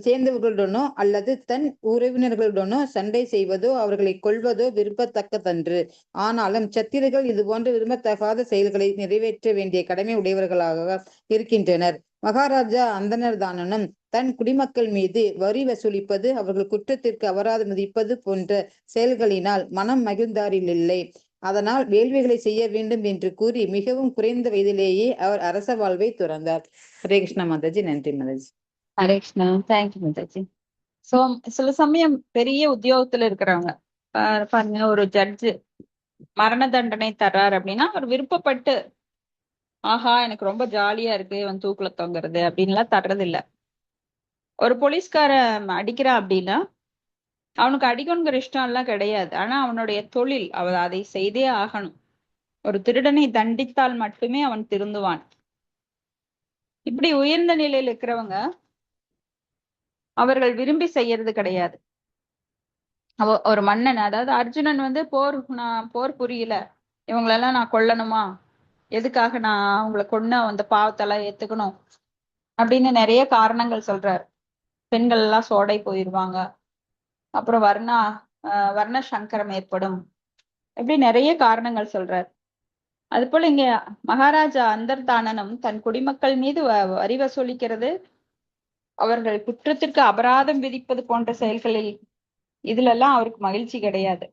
சேர்ந்தவர்களுடனோ அல்லது தன் உறவினர்களுடனோ சண்டை செய்வதோ அவர்களை கொல்வதோ விரும்பத்தக்கதன்று. ஆனாலும் சத்திரர்கள் இது போன்ற விரும்பத்தகாத செயல்களை நிறைவேற்ற வேண்டிய கடமை உடையவர்களாக இருக்கின்றனர். மகாராஜா அந்தணர்தானனும் தன் குடிமக்கள் மீது வரி வசூலிப்பது அவர்கள் குற்றத்திற்கு அபராதம் விதிப்பது போன்ற செயல்களினால் மனம் மகிழ்ந்தாரில்லை. அதனால் வேள்விகளை செய்ய வேண்டும் என்று கூறி மிகவும் குறைந்த வயதிலேயே அவர் அரச வாழ்வை துறந்தார். ஹரே கிருஷ்ணா மாதாஜி. நன்றி மாதாஜி. ஹரே கிருஷ்ணா. தேங்க்யூ மாதாஜி. சோ சில சமயம் பெரிய உத்தியோகத்துல இருக்கிறவங்க பாருங்க, ஒரு ஜட்ஜு மரண தண்டனை தர்றாரு அப்படின்னா அவர் விருப்பப்பட்டு ஆஹா எனக்கு ரொம்ப ஜாலியா இருக்கு இவன் தூக்குல தொங்குறது அப்படின்லாம் தர்றது இல்ல. ஒரு போலீஸ்காரன் அடிக்கிறான் அப்படின்னா அவனுக்கு அடிக்கணுங்கிற இஷ்டம் எல்லாம் கிடையாது. ஆனா அவனுடைய தொழில், அவன் அதை செய்தே ஆகணும். ஒரு திருடனை தண்டித்தால் மட்டுமே அவன் திருந்துவான். இப்படி உயர்ந்த நிலையில் இருக்கிறவங்க அவர்கள் விரும்பி செய்யறது கிடையாது. ஒரு மன்னன், அதாவது அர்ஜுனன் போர் புரியல, இவங்களெல்லாம் நான் கொல்லணுமா, எதுக்காக நான் அவங்களை கொன்னு அந்த பாவத்தெல்லாம் ஏத்துக்கணும் அப்படின்னு நிறைய காரணங்கள் சொல்றாரு. பெண்கள் எல்லாம் சோடை போயிருவாங்க, அப்புறம் வர்ண சங்கரம் ஏற்படும், இப்படி நிறைய காரணங்கள் சொல்றாரு. அது போல இங்க மகாராஜா அந்தர்தானனும் தன் குடிமக்கள் மீது வரி வசூலிக்கிறது, அவர்கள் குற்றத்திற்கு அபராதம் விதிப்பது போன்ற செயல்களில் இதுல எல்லாம் அவருக்கு மகிழ்ச்சி கிடையாது.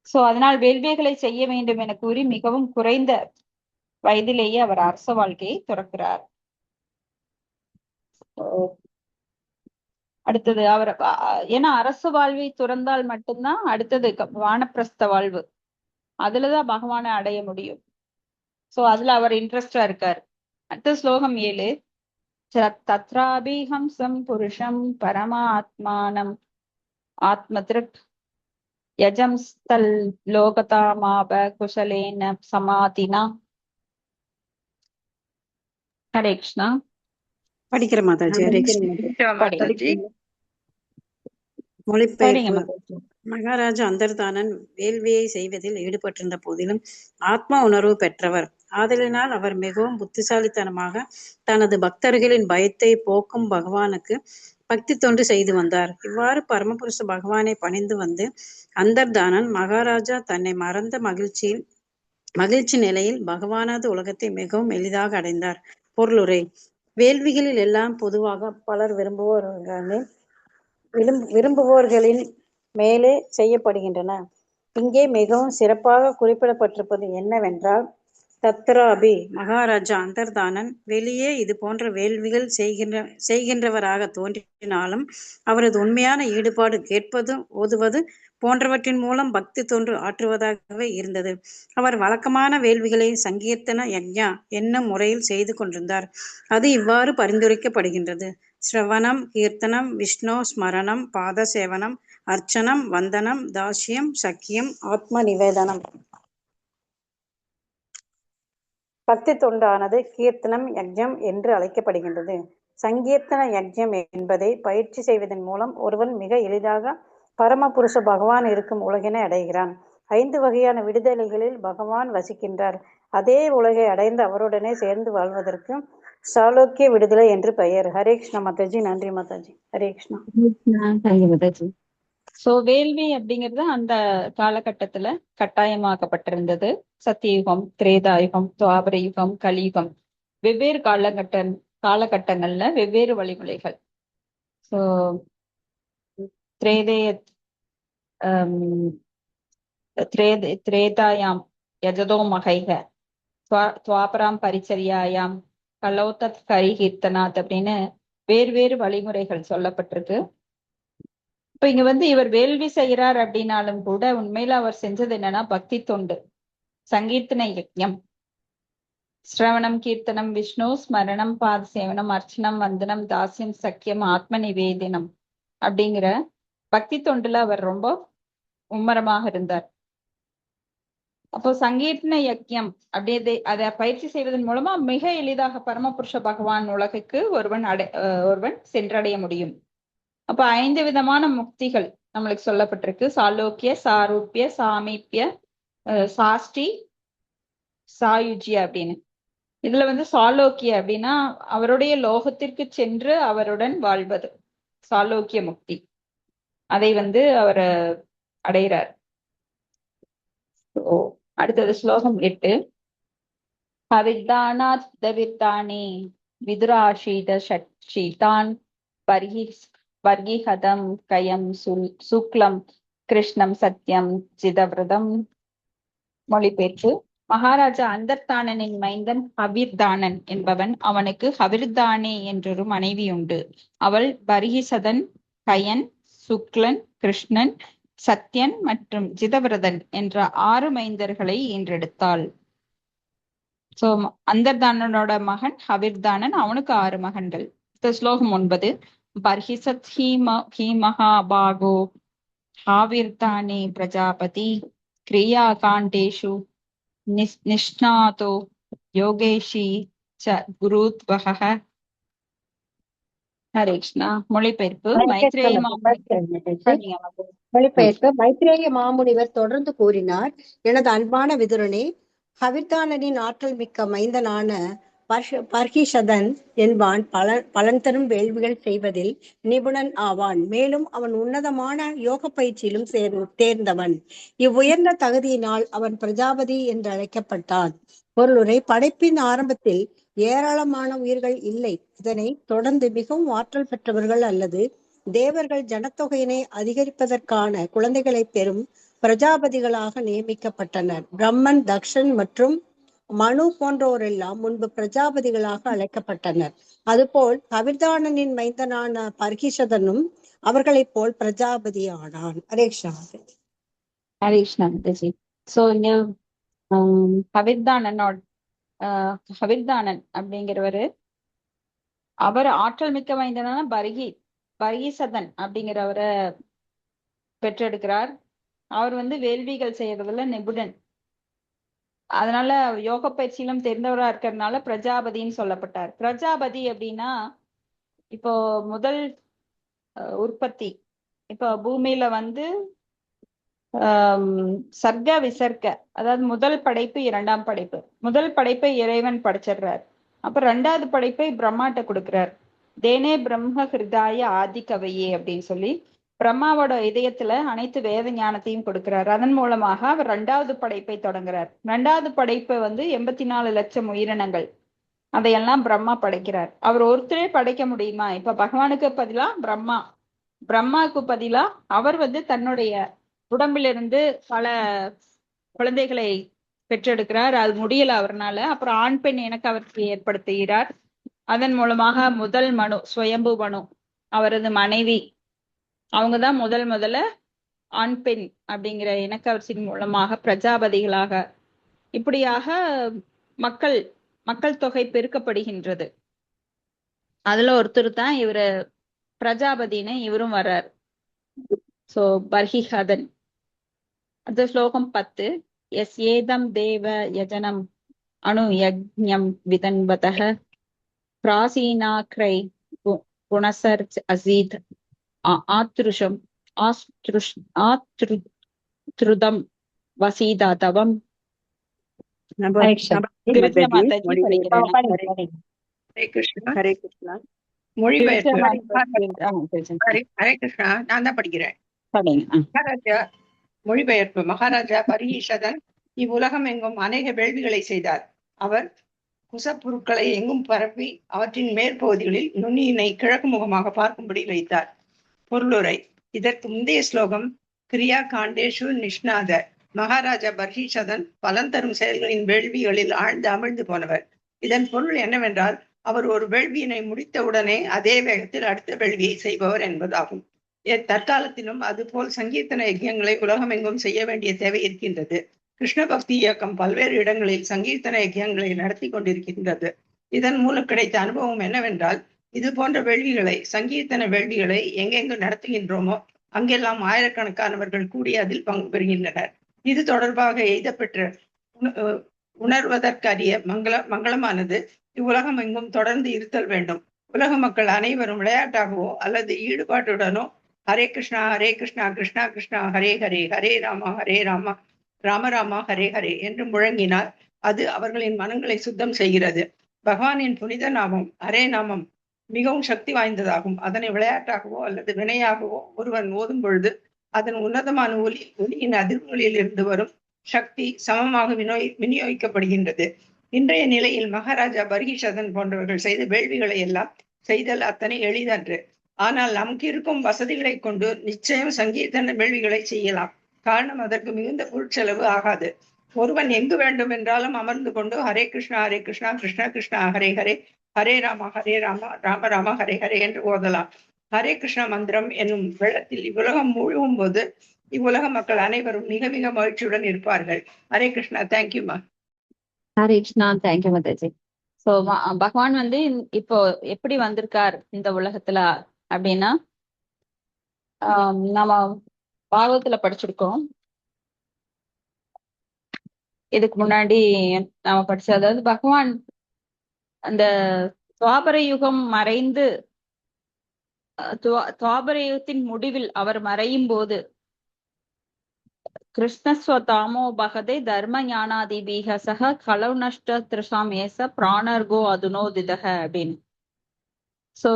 சோ அதனால் வேள்விகளை செய்ய வேண்டும் என கூறி மிகவும் குறைந்த வயதிலேயே அவர் அரச வாழ்க்கையை துறக்கிறார். அடுத்தது அவர் ஏன்னா அரசு வாழ்வை துறந்தால் மட்டும்தான் அடுத்தது வானப்பிரஸ்த வாழ்வு, அதுலதான் பகவானை அடைய முடியும். சோ அதுல அவர் இன்ட்ரெஸ்டா இருக்காரு. அடுத்த ஸ்லோகம் 7. தத்ராபிஹம்சம் புருஷம் பரமாத்மானம் ஆத்மதிருக் யஜம்ஸ்தல் லோகதாமாப குசலேன சமாதினா. ஹரே கிருஷ்ணா. படிக்கிற மாதாஜி. ஹரே கிருஷ்ணா. மொழிபெயர்ப்பு. மகாராஜா அந்தர்தானன் வேள்வியை செய்வதில் ஈடுபட்டிருந்த போதிலும் ஆத்ம உணர்வு பெற்றவர் ஆதலினால் அவர் மிகவும் புத்திசாலித்தனமாக தனது பக்தர்களின் பயத்தை போக்கும் பகவானுக்கு பக்தி தொண்டு செய்து வந்தார். இவ்வாறு பரமபுருஷ பகவானை பணிந்து வந்து அந்தர்தானன் மகாராஜா தன்னை மறந்த மகிழ்ச்சி நிலையில் பகவானது உலகத்தை மிகவும் எளிதாக அடைந்தார். பொருளுரை. வேள்விகளில் எல்லாம் பொதுவாக பலர் விரும்புவோர்களின் மேலே செய்யப்படுகின்றன. இங்கே மிகவும் சிறப்பாக குறிப்பிடப்பட்டிருப்பது என்னவென்றால், தத்ராபி மகாராஜா அந்தர்தானன் வெளியே இது போன்ற வேள்விகள் செய்கின்றவராக தோன்றினாலும் அவரது உண்மையான ஈடுபாடு கேட்பது, ஓதுவது போன்றவற்றின் மூலம் பக்தி தொன்று ஆற்றுவதாகவே இருந்தது. அவர் வழக்கமான வேள்விகளை சங்கீர்த்தன யக்ஞா என்னும் முறையில் செய்து கொண்டிருந்தார். அது இவ்வாறு பரிந்துரைக்கப்படுகின்றது: ஸ்ரவணம், கீர்த்தனம், விஷ்ணு ஸ்மரணம், பாத சேவனம், அர்ச்சனம், வந்தனம், தாஸ்யம், சக்கியம், ஆத்ம நிவேதனம். பக்தி தொண்டானது கீர்த்தனம் யஜ்ஞம் என்று அழைக்கப்படுகின்றது. சங்கீர்த்தன யஜ்ஞம் என்பதை பயிற்சி செய்வதன் மூலம் ஒருவன் மிக எளிதாக பரமபுருஷ பகவான் இருக்கும் உலகினை அடைகிறான். 5 வகையான விடுதலைகளில் பகவான் வசிக்கின்றார். அதே உலகை அடைந்து அவருடனே சேர்ந்து வாழ்வதற்கு சாலோக்கிய விடுதலை என்று பெயர். ஹரே கிருஷ்ணா மாதாஜி. நன்றி மாதாஜி. ஹரே கிருஷ்ணா. மாதாஜி. சோ வேள்வி அப்படிங்கிறது அந்த காலகட்டத்துல கட்டாயமாக்கப்பட்டிருந்தது. சத்தியுகம், திரேதாயுகம், துவாபர யுகம், கலியுகம், வெவ்வேறு காலகட்டங்கள்ல வெவ்வேறு வழிமுறைகள். சோ திரேதாயாம் யஜதோ மகைக, துவாபராம் பரிச்சரியாயாம் கலௌதத் கரிகீர்த்தனாத் அப்படின்னு வேறு வழிமுறைகள் சொல்லப்பட்டிருக்கு. இப்ப இங்க இவர் வேள்வி செய்கிறார் அப்படின்னாலும் கூட உண்மையில அவர் செஞ்சது என்னன்னா பக்தி தொண்டு, சங்கீர்த்தன யஜ்ஞம், ஸ்ரவணம், கீர்த்தனம், விஷ்ணு ஸ்மரணம், பாத சேவனம், அர்ச்சனம், வந்தனம், தாஸ்யம், சக்கியம், ஆத்ம நிவேதனம் அப்படிங்கிற பக்தி தொண்டுல அவர் ரொம்ப மும்மரமாக இருந்தார். அப்போ சங்கீர்த்தன யஜ்ஞம் அப்படியே அதை பயிற்சி செய்வதன் மூலமா மிக எளிதாக பரமபுருஷ பகவான் உலகுக்கு ஒருவன் சென்றடைய முடியும். அப்ப 5 விதமான முக்திகள் நம்மளுக்கு சொல்லப்பட்டிருக்கு: சாலோக்கிய, சாரூபிய, சாமீபிய, சாஷ்டி, சாயுஜ்ய அப்படின்னு. இதுல சாலோக்கிய அப்படின்னா அவருடைய லோகத்திற்கு சென்று அவருடன் வாழ்வது சாலோக்கிய முக்தி. அதை அவர் அடைகிறார். அடுத்தது ஸ்லோகம் 8. ஹவிர்தானாத் தவிர்தானே விதுராஷீத ஷீதான் வர்கிஹதம் கயம் சுக்லம் கிருஷ்ணம் சத்யம் சிதவிரதம். மொழிபெயர்ப்பு. மகாராஜா அந்தர்தானனின் மைந்தன் ஹவிர்தானன் என்பவன். அவனுக்கு ஹவிர்தானே என்றொரு மனைவி உண்டு. அவள் பர்கிசதன், கயன், சுக்லன், கிருஷ்ணன், சத்யன் மற்றும் ஜிதவிரதன் என்ற 6 மைந்தர்களை ஈன்றெடுத்தாள். சோ அந்தர்தானனோட மகன் ஹவிர்தானன், அவனுக்கு 6 மகன்கள். ஸ்லோகம் 9. பர்ஹிசத் ஹி மகாபாகோ ஹாவிர்தானே பிரஜாபதி கிரியா காண்டேஷு நிஷ்ணாதோ யோகேஷி ச குருத்வஹ. ஹரே கிருஷ்ணா. மொழிபெயர்ப்பு. மைத்ரேய மாமுனிவர் தொடர்ந்து கூறினார்: எனது அன்பான விதுரனே, ஹவிர்தானனின் ஆற்றல் மிக்க மைந்தனான பர்ஹிஷதன் என்பான் பலன் தரும் வேள்விகள் செய்வதில் நிபுணன் ஆவான். மேலும் அவன் உன்னதமான யோக பயிற்சியிலும் தேர்ந்தவன். இவ்வுயர்ந்த தகுதியினால் அவன் பிரஜாபதி என்று அழைக்கப்பட்டான். பொருளுரை: படைப்பின் ஆரம்பத்தில் ஏராளமான உயிர்கள் இல்லை. இதனை தொடர்ந்து மிகவும் ஆற்றல் பெற்றவர்கள் அல்லது தேவர்கள் ஜனத்தொகையினை அதிகரிப்பதற்கான குழந்தைகளை பெறும் பிரஜாபதிகளாக நியமிக்கப்பட்டனர். பிரம்மன், தக்ஷன் மற்றும் மனு போன்றோரெல்லாம் முன்பு பிரஜாபதிகளாக அழைக்கப்பட்டனர். அதுபோல் கவிர்தானனின் மைந்தனான பர்ஹிஷதனும் அவர்களைப் போல் பிரஜாபதி ஆனான். ஹரே கிருஷ்ணா. ஹரே கிருஷ்ணா மாதாஜி. சோ இங்க கவிர்தானன் அப்படிங்கிறவரு, அவர் ஆற்றல் மிக்க மைந்தனான பர்ஹிசதன் அப்படிங்கிறவரை பெற்றெடுக்கிறார். அவர் வேள்விகள் செய்யறதுல நிபுணன். அதனால யோக பயிற்சியிலும் தெரிந்தவரா இருக்கிறதுனால பிரஜாபதின்னு சொல்லப்பட்டார். பிரஜாபதி அப்படின்னா இப்போ முதல் உற்பத்தி, இப்போ பூமியில சர்க்க விசர்க்க, அதாவது முதல் படைப்பு, இரண்டாம் படைப்பு. முதல் படைப்பை இறைவன் படைச்சிடுறார். அப்ப ரெண்டாவது படைப்பை பிரம்மாட்ட கொடுக்கிறார். தேனே பிரம்ம ஹிருதாய ஆதி கவையே அப்படின்னு சொல்லி பிரம்மாவோட இதயத்துல அனைத்து வேத ஞானத்தையும் கொடுக்கிறார். அதன் மூலமாக அவர் ரெண்டாவது படைப்பை தொடங்குறார். ரெண்டாவது படைப்பை 84 லட்சம் உயிரினங்கள், அதையெல்லாம் பிரம்மா படைக்கிறார். அவர் ஒருத்தரே படைக்க முடியுமா? இப்ப பகவானுக்கு பதிலா பிரம்மாவுக்கு பதிலா அவர் தன்னுடைய உடம்பிலிருந்து பல குழந்தைகளை பெற்றெடுக்கிறார். அது முடியல அவர்னால. அப்புறம் ஆண் பெண் இணக்க அவருக்கு ஏற்படுத்துகிறார். அதன் மூலமாக முதல் மனு, சுயம்பு மனு, அவரது மனைவி, அவங்கதான் முதல்ல ஆண் பெண் அப்படிங்கிற இணக்கவரிசையின் மூலமாக பிரஜாபதிகளாக, இப்படியாக மக்கள் தொகை பெருக்கப்படுகின்றது. அதுல ஒருத்தர் தான் இவரு பிரஜாபதினு இவரும் வர்றார். சோ பர்ஹிஹதன். அது ஸ்லோகம் 10. எஸ் ஏதம் தேவ யஜனம் அணு யஜ்ஞம் விதன்வதः பிராசீனாக்ரை குணசர்ச் அசீத் ஆத்ருஷம் ஆத்ருதம் வசீதா தவம். ஹரே கிருஷ்ணா. ஹரே கிருஷ்ணா. மொழிபெயர்ப்பு. ஹரே கிருஷ்ணா. நான் தான் படிக்கிறேன். மகாராஜா மொழிபெயர்ப்பு. மகாராஜா பர்ஹிஷதன் இவ்வுலகம் எங்கும் அநேக வேள்விகளை செய்தார். அவர் குசப்பொருட்களை எங்கும் பரப்பி அவற்றின் மேற்பகுதிகளில் நுனியினை கிழக்கு முகமாக பார்க்கும்படி வைத்தார். பொருளுரை: இதற்கு முந்தைய ஸ்லோகம் கிரியா காண்டேஷு நிஷ்ணாத. மகாராஜா பர்ஹிஷதன் பலன் தரும் செயல்களின் வேள்விகளில் ஆழ்ந்து அமிழ்ந்து போனவர். இதன் பொருள் என்னவென்றால், அவர் ஒரு வேள்வியினை முடித்தவுடனே அதே வேகத்தில் அடுத்த வேள்வியை செய்பவர் என்பதாகும். தற்காலத்திலும் அதுபோல் சங்கீர்த்தன யஜ்யங்களை உலகமெங்கும் செய்ய வேண்டிய தேவை இருக்கின்றது. கிருஷ்ண பக்தி இயக்கம் பல்வேறு இடங்களில் சங்கீர்த்தன யஜ்யங்களை நடத்தி கொண்டிருக்கின்றது. இதன் மூலம் கிடைத்த அனுபவம் என்னவென்றால், இது போன்ற வேள்விகளை, சங்கீர்த்தன வேள்விகளை எங்கெங்கு நடத்துகின்றோமோ அங்கெல்லாம் ஆயிரக்கணக்கானவர்கள் கூடி அதில் பங்கு பெறுகின்றனர். இது தொடர்பாக எய்தப்பெற்ற உணர்வதற்கரிய மங்களமானது இவ்வுலகம் எங்கும் தொடர்ந்து இருத்தல் வேண்டும். உலக மக்கள் அனைவரும் விளையாட்டாகவோ அல்லது ஈடுபாட்டுடனோ ஹரே கிருஷ்ணா ஹரே கிருஷ்ணா கிருஷ்ணா கிருஷ்ணா ஹரே ஹரே ஹரே ராமா ஹரே ராமா ராம ராமா ஹரே ஹரே என்று முழங்கினால் அது அவர்களின் மனங்களை சுத்தம் செய்கிறது. பகவானின் புனித நாமம் ஹரே நாமம் மிகவும் சக்தி வாய்ந்ததாகும். அதனை விளையாட்டாகவோ அல்லது வினையாகவோ ஒருவன் ஓதும் பொழுது அதன் உன்னதமான ஒலியின் அதிர்வுகளில் இருந்து வரும் சக்தி சமமாக விநியோகிக்கப்படுகின்றது. இன்றைய நிலையில் மகாராஜா பர்ஹிஷதன் போன்றவர்கள் செய்த வேள்விகளை எல்லாம் செய்தல் அத்தனை எளிதன்று. ஆனால் நமக்கு இருக்கும் வசதிகளை கொண்டு நிச்சயம் சங்கீர்த்தன வேள்விகளை செய்யலாம். காரணம், அதற்கு மிகுந்த பொருட்செலவு ஆகாது. ஒருவன் எங்கு வேண்டும் என்றாலும் அமர்ந்து கொண்டு ஹரே கிருஷ்ணா கிருஷ்ணா கிருஷ்ணா ஹரே ஹரே ஹரே ராமா ராம ராம ஹரே ஹரே என்று ஓதலாம். ஹரே கிருஷ்ணா மந்திரம் என்னும் வெள்ளத்தில் இவ்வுலகம் மூழ்கும் போது இவ்வுலக மக்கள் அனைவரும் மிக மிக மகிழ்ச்சியுடன் இருப்பார்கள். ஹரே கிருஷ்ணா. தேங்க்யூமா. ஹரே கிருஷ்ணா. தேங்க்யூ மாதாஜி. சோ பகவான் இப்போ எப்படி வந்திருக்கார் இந்த உலகத்துல அப்படின்னா, நம்ம பாகவத்துல படிச்சிருக்கோம். இதுக்கு முன்னாடி நாம படிச்ச, அதாவது பகவான் அந்த துவாபர யுகம் மறைந்து, துவாபர யுகத்தின் முடிவில் அவர் மறையும் போது கிருஷ்ணஸ்வதாமோ பகதே தர்ம ஞானாதிபீக சக கலவு நஷ்ட திருஷாம் ஏச பிராணர்கோ அதுனோதிதக அப்படின்னு. சோ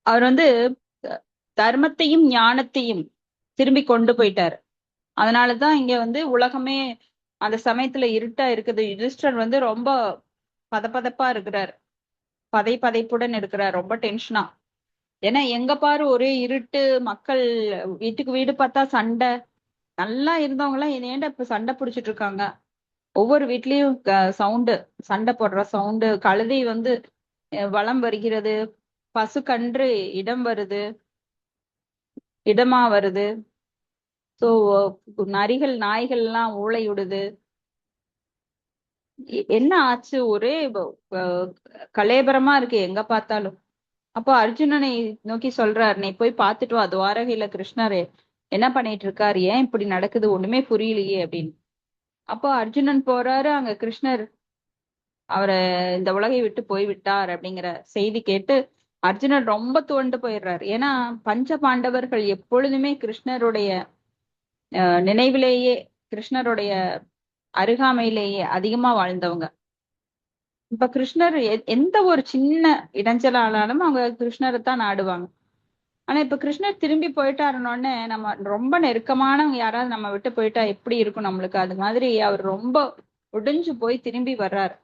அவர் வந்து தர்மத்தையும் ஞானத்தையும் திரும்பி கொண்டு போயிட்டாரு. அதனாலதான் இங்க வந்து உலகமே அந்த சமயத்துல இருட்டா இருக்குது. யுதிஷ்டர் வந்து ரொம்ப பதப்பதப்பா இருக்கிறார், பதைப்புடன் இருக்கிறார், ரொம்ப டென்ஷனா. ஏன்னா எங்க பாரு ஒரே இருட்டு, மக்கள் வீட்டுக்கு வீடு பார்த்தா சண்டை, நல்லா இருந்தவங்க எல்லாம் ஏன்டா இப்ப சண்டை பிடிச்சிட்டு இருக்காங்க. ஒவ்வொரு வீட்லயும் சவுண்டு, சண்டை போடுற சவுண்டு, கழுதை வந்து வலம் வருகிறது, பசு கன்று இடமா வருது. சோ நரிகள் நாய்கள் எல்லாம் ஊளையிடுது. என்ன ஆச்சு, ஒரே கலேபரமா இருக்கு எங்க பார்த்தாலும். அப்போ அர்ஜுனனை நோக்கி சொல்றாரு, நீ போய் பார்த்துட்டு வா, துவாரகையில கிருஷ்ணர் என்ன பண்ணிட்டு இருக்காரு, ஏன் இப்படி நடக்குது, ஒண்ணுமே புரியலையே அப்படின்னு. அப்போ அர்ஜுனன் போறாரு, அங்க கிருஷ்ணர் அவரை இந்த உலகை விட்டு போய்விட்டார் அப்படிங்கிற செய்தி கேட்டு அர்ஜுனன் ரொம்ப துவண்டு போயிடுறாரு. ஏன்னா பஞ்ச பாண்டவர்கள் எப்பொழுதுமே கிருஷ்ணருடைய நினைவிலேயே, கிருஷ்ணருடைய அருகாமையிலேயே அதிகமா வாழ்ந்தவங்க. இப்ப கிருஷ்ணர் எந்த ஒரு சின்ன இடைஞ்சலானாலும் அவங்க கிருஷ்ணரை தான் நாடுவாங்க. ஆனா இப்ப கிருஷ்ணர் திரும்பி போயிட்டாருன்னொடனே நம்ம ரொம்ப நெருக்கமானவங்க யாராவது நம்ம விட்டு போயிட்டா எப்படி இருக்கும் நம்மளுக்கு, அது மாதிரி அவர் ரொம்ப ஒடிஞ்சு போய் திரும்பி வர்றாரு.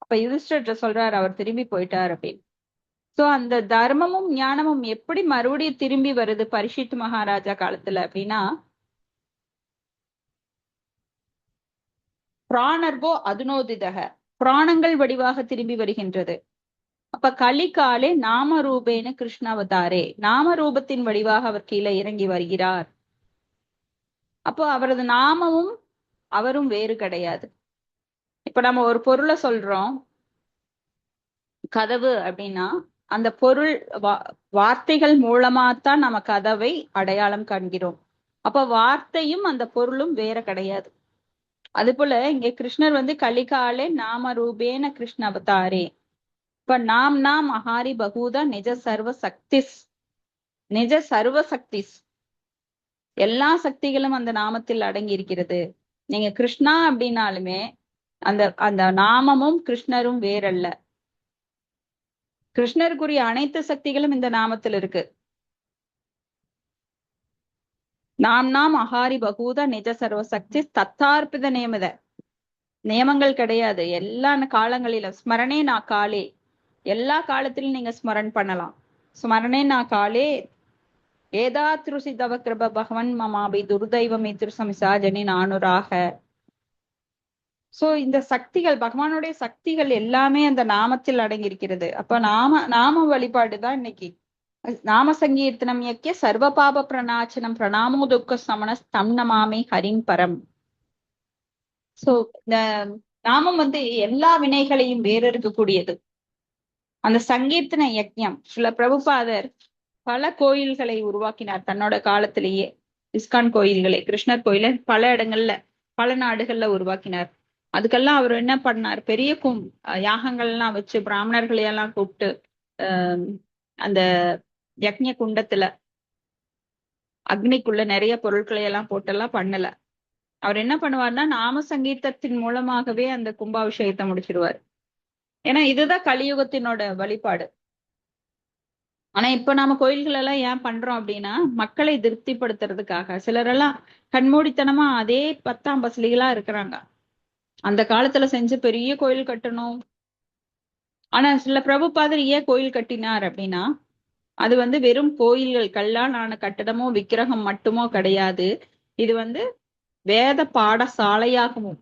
அப்ப யுதிஷ்டர் சொல்றாரு அவர் திரும்பி போயிட்டார் அப்படின்னு. சோ அந்த தர்மமும் ஞானமும் எப்படி மறுபடியும் திரும்பி வருது பரீட்சித் மகாராஜா காலத்துல அப்படின்னா, பிராணர்கோ அதுனோதிதக, பிராணங்கள் வடிவாக திரும்பி வருகின்றது. அப்ப கலிகாலே நாம ரூபேன கிருஷ்ணாவதாரே, நாம ரூபத்தின் வடிவாக அவர் கீழே இறங்கி வருகிறார். அப்போ அவரது நாமமும் அவரும் வேறு கிடையாது. இப்ப நம்ம ஒரு பொருளை சொல்றோம் கதவு அப்படின்னா, அந்த பொருள் வார்த்தைகள் மூலமாத்தான் நம்ம கதவை அடையாளம் காண்கிறோம். அப்ப வார்த்தையும் அந்த பொருளும் வேற கிடையாது. அது போல இங்க கிருஷ்ணர் வந்து கலிகாலே நாம ரூபேன கிருஷ்ண அவதாரே. இப்ப நாம் அஹாரி பகூதா நிஜ சர்வ சக்திஸ், நிஜ சர்வ சக்திஸ், எல்லா சக்திகளும் அந்த நாமத்தில் அடங்கி இருக்கிறது. நீங்க கிருஷ்ணா அப்படின்னாலுமே அந்த அந்த நாமமும் கிருஷ்ணரும் வேறல்ல. கிருஷ்ணருக்குரிய அனைத்து சக்திகளும் இந்த நாமத்தில் இருக்கு. நாம் அஹாரி பகூதா நிஜ சர்வ சக்தி தத்தார்ப்பித நியமங்கள் கிடையாது. எல்லா காலங்களிலும் ஸ்மரணே நான் காலே, எல்லா காலத்திலும் நீங்க ஸ்மரண் பண்ணலாம். ஸ்மரணே நான் காலே ஏதாத்ருசி தவ கிருப பகவன் மமாபி துர்தைவம் சமிசாஜனி நானுராக. சோ இந்த சக்திகள், பகவானுடைய சக்திகள் எல்லாமே அந்த நாமத்தில் அடங்கியிருக்கிறது. அப்ப நாம வழிபாடுதான் இன்னைக்கு நாம சங்கீர்த்தனம் யக்கிய சர்வ பாப பிரணாச்சனம் பிரணாமோ துக்க சமண ஸ்தம் நமாமி ஹரிம் பரம். சோ இந்த நாமம் வந்து எல்லா வினைகளையும் வேறறுக்கக்கூடியது. அந்த சங்கீர்த்தன யக்ஞம், சில பிரபுபாதர் பல கோயில்களை உருவாக்கினார் தன்னோட காலத்திலேயே. இஸ்கான் கோயில்களை, கிருஷ்ணர் கோயில பல இடங்கள்ல பல நாடுகள்ல உருவாக்கினார். அதுக்கெல்லாம் அவர் என்ன பண்ணார், பெரிய யாகங்கள்லாம் வச்சு பிராமணர்களையெல்லாம் கூப்பிட்டு அந்த யக்ஞ குண்டத்துல அக்னிக்குள்ள நிறைய பொருட்களை எல்லாம் போட்டெல்லாம் பண்ணல. அவர் என்ன பண்ணுவார்னா நாம சங்கீதத்தின் மூலமாகவே அந்த கும்பாபிஷேகத்தை முடிச்சிருவார். ஏன்னா இதுதான் கலியுகத்தினோட வழிபாடு. ஆனா இப்ப நாம கோயில்கள் எல்லாம் ஏன் பண்றோம் அப்படின்னா, மக்களை திருப்திப்படுத்துறதுக்காக. சிலரெல்லாம் கண்மூடித்தனமா அதே 10ஆம் பசலிகளா இருக்கிறாங்க. அந்த காலத்துல செஞ்சு பெரிய கோயில் கட்டணும். ஆனா சில பிரபுபாதர் ஏன் கோயில் கட்டினார் அப்படின்னா, அது வந்து வெறும் கோயில்கள், கல்லால் ஆன கட்டடமோ விக்கிரகம் மட்டுமோ கிடையாது. இது வந்து வேத பாடசாலையாகவும்.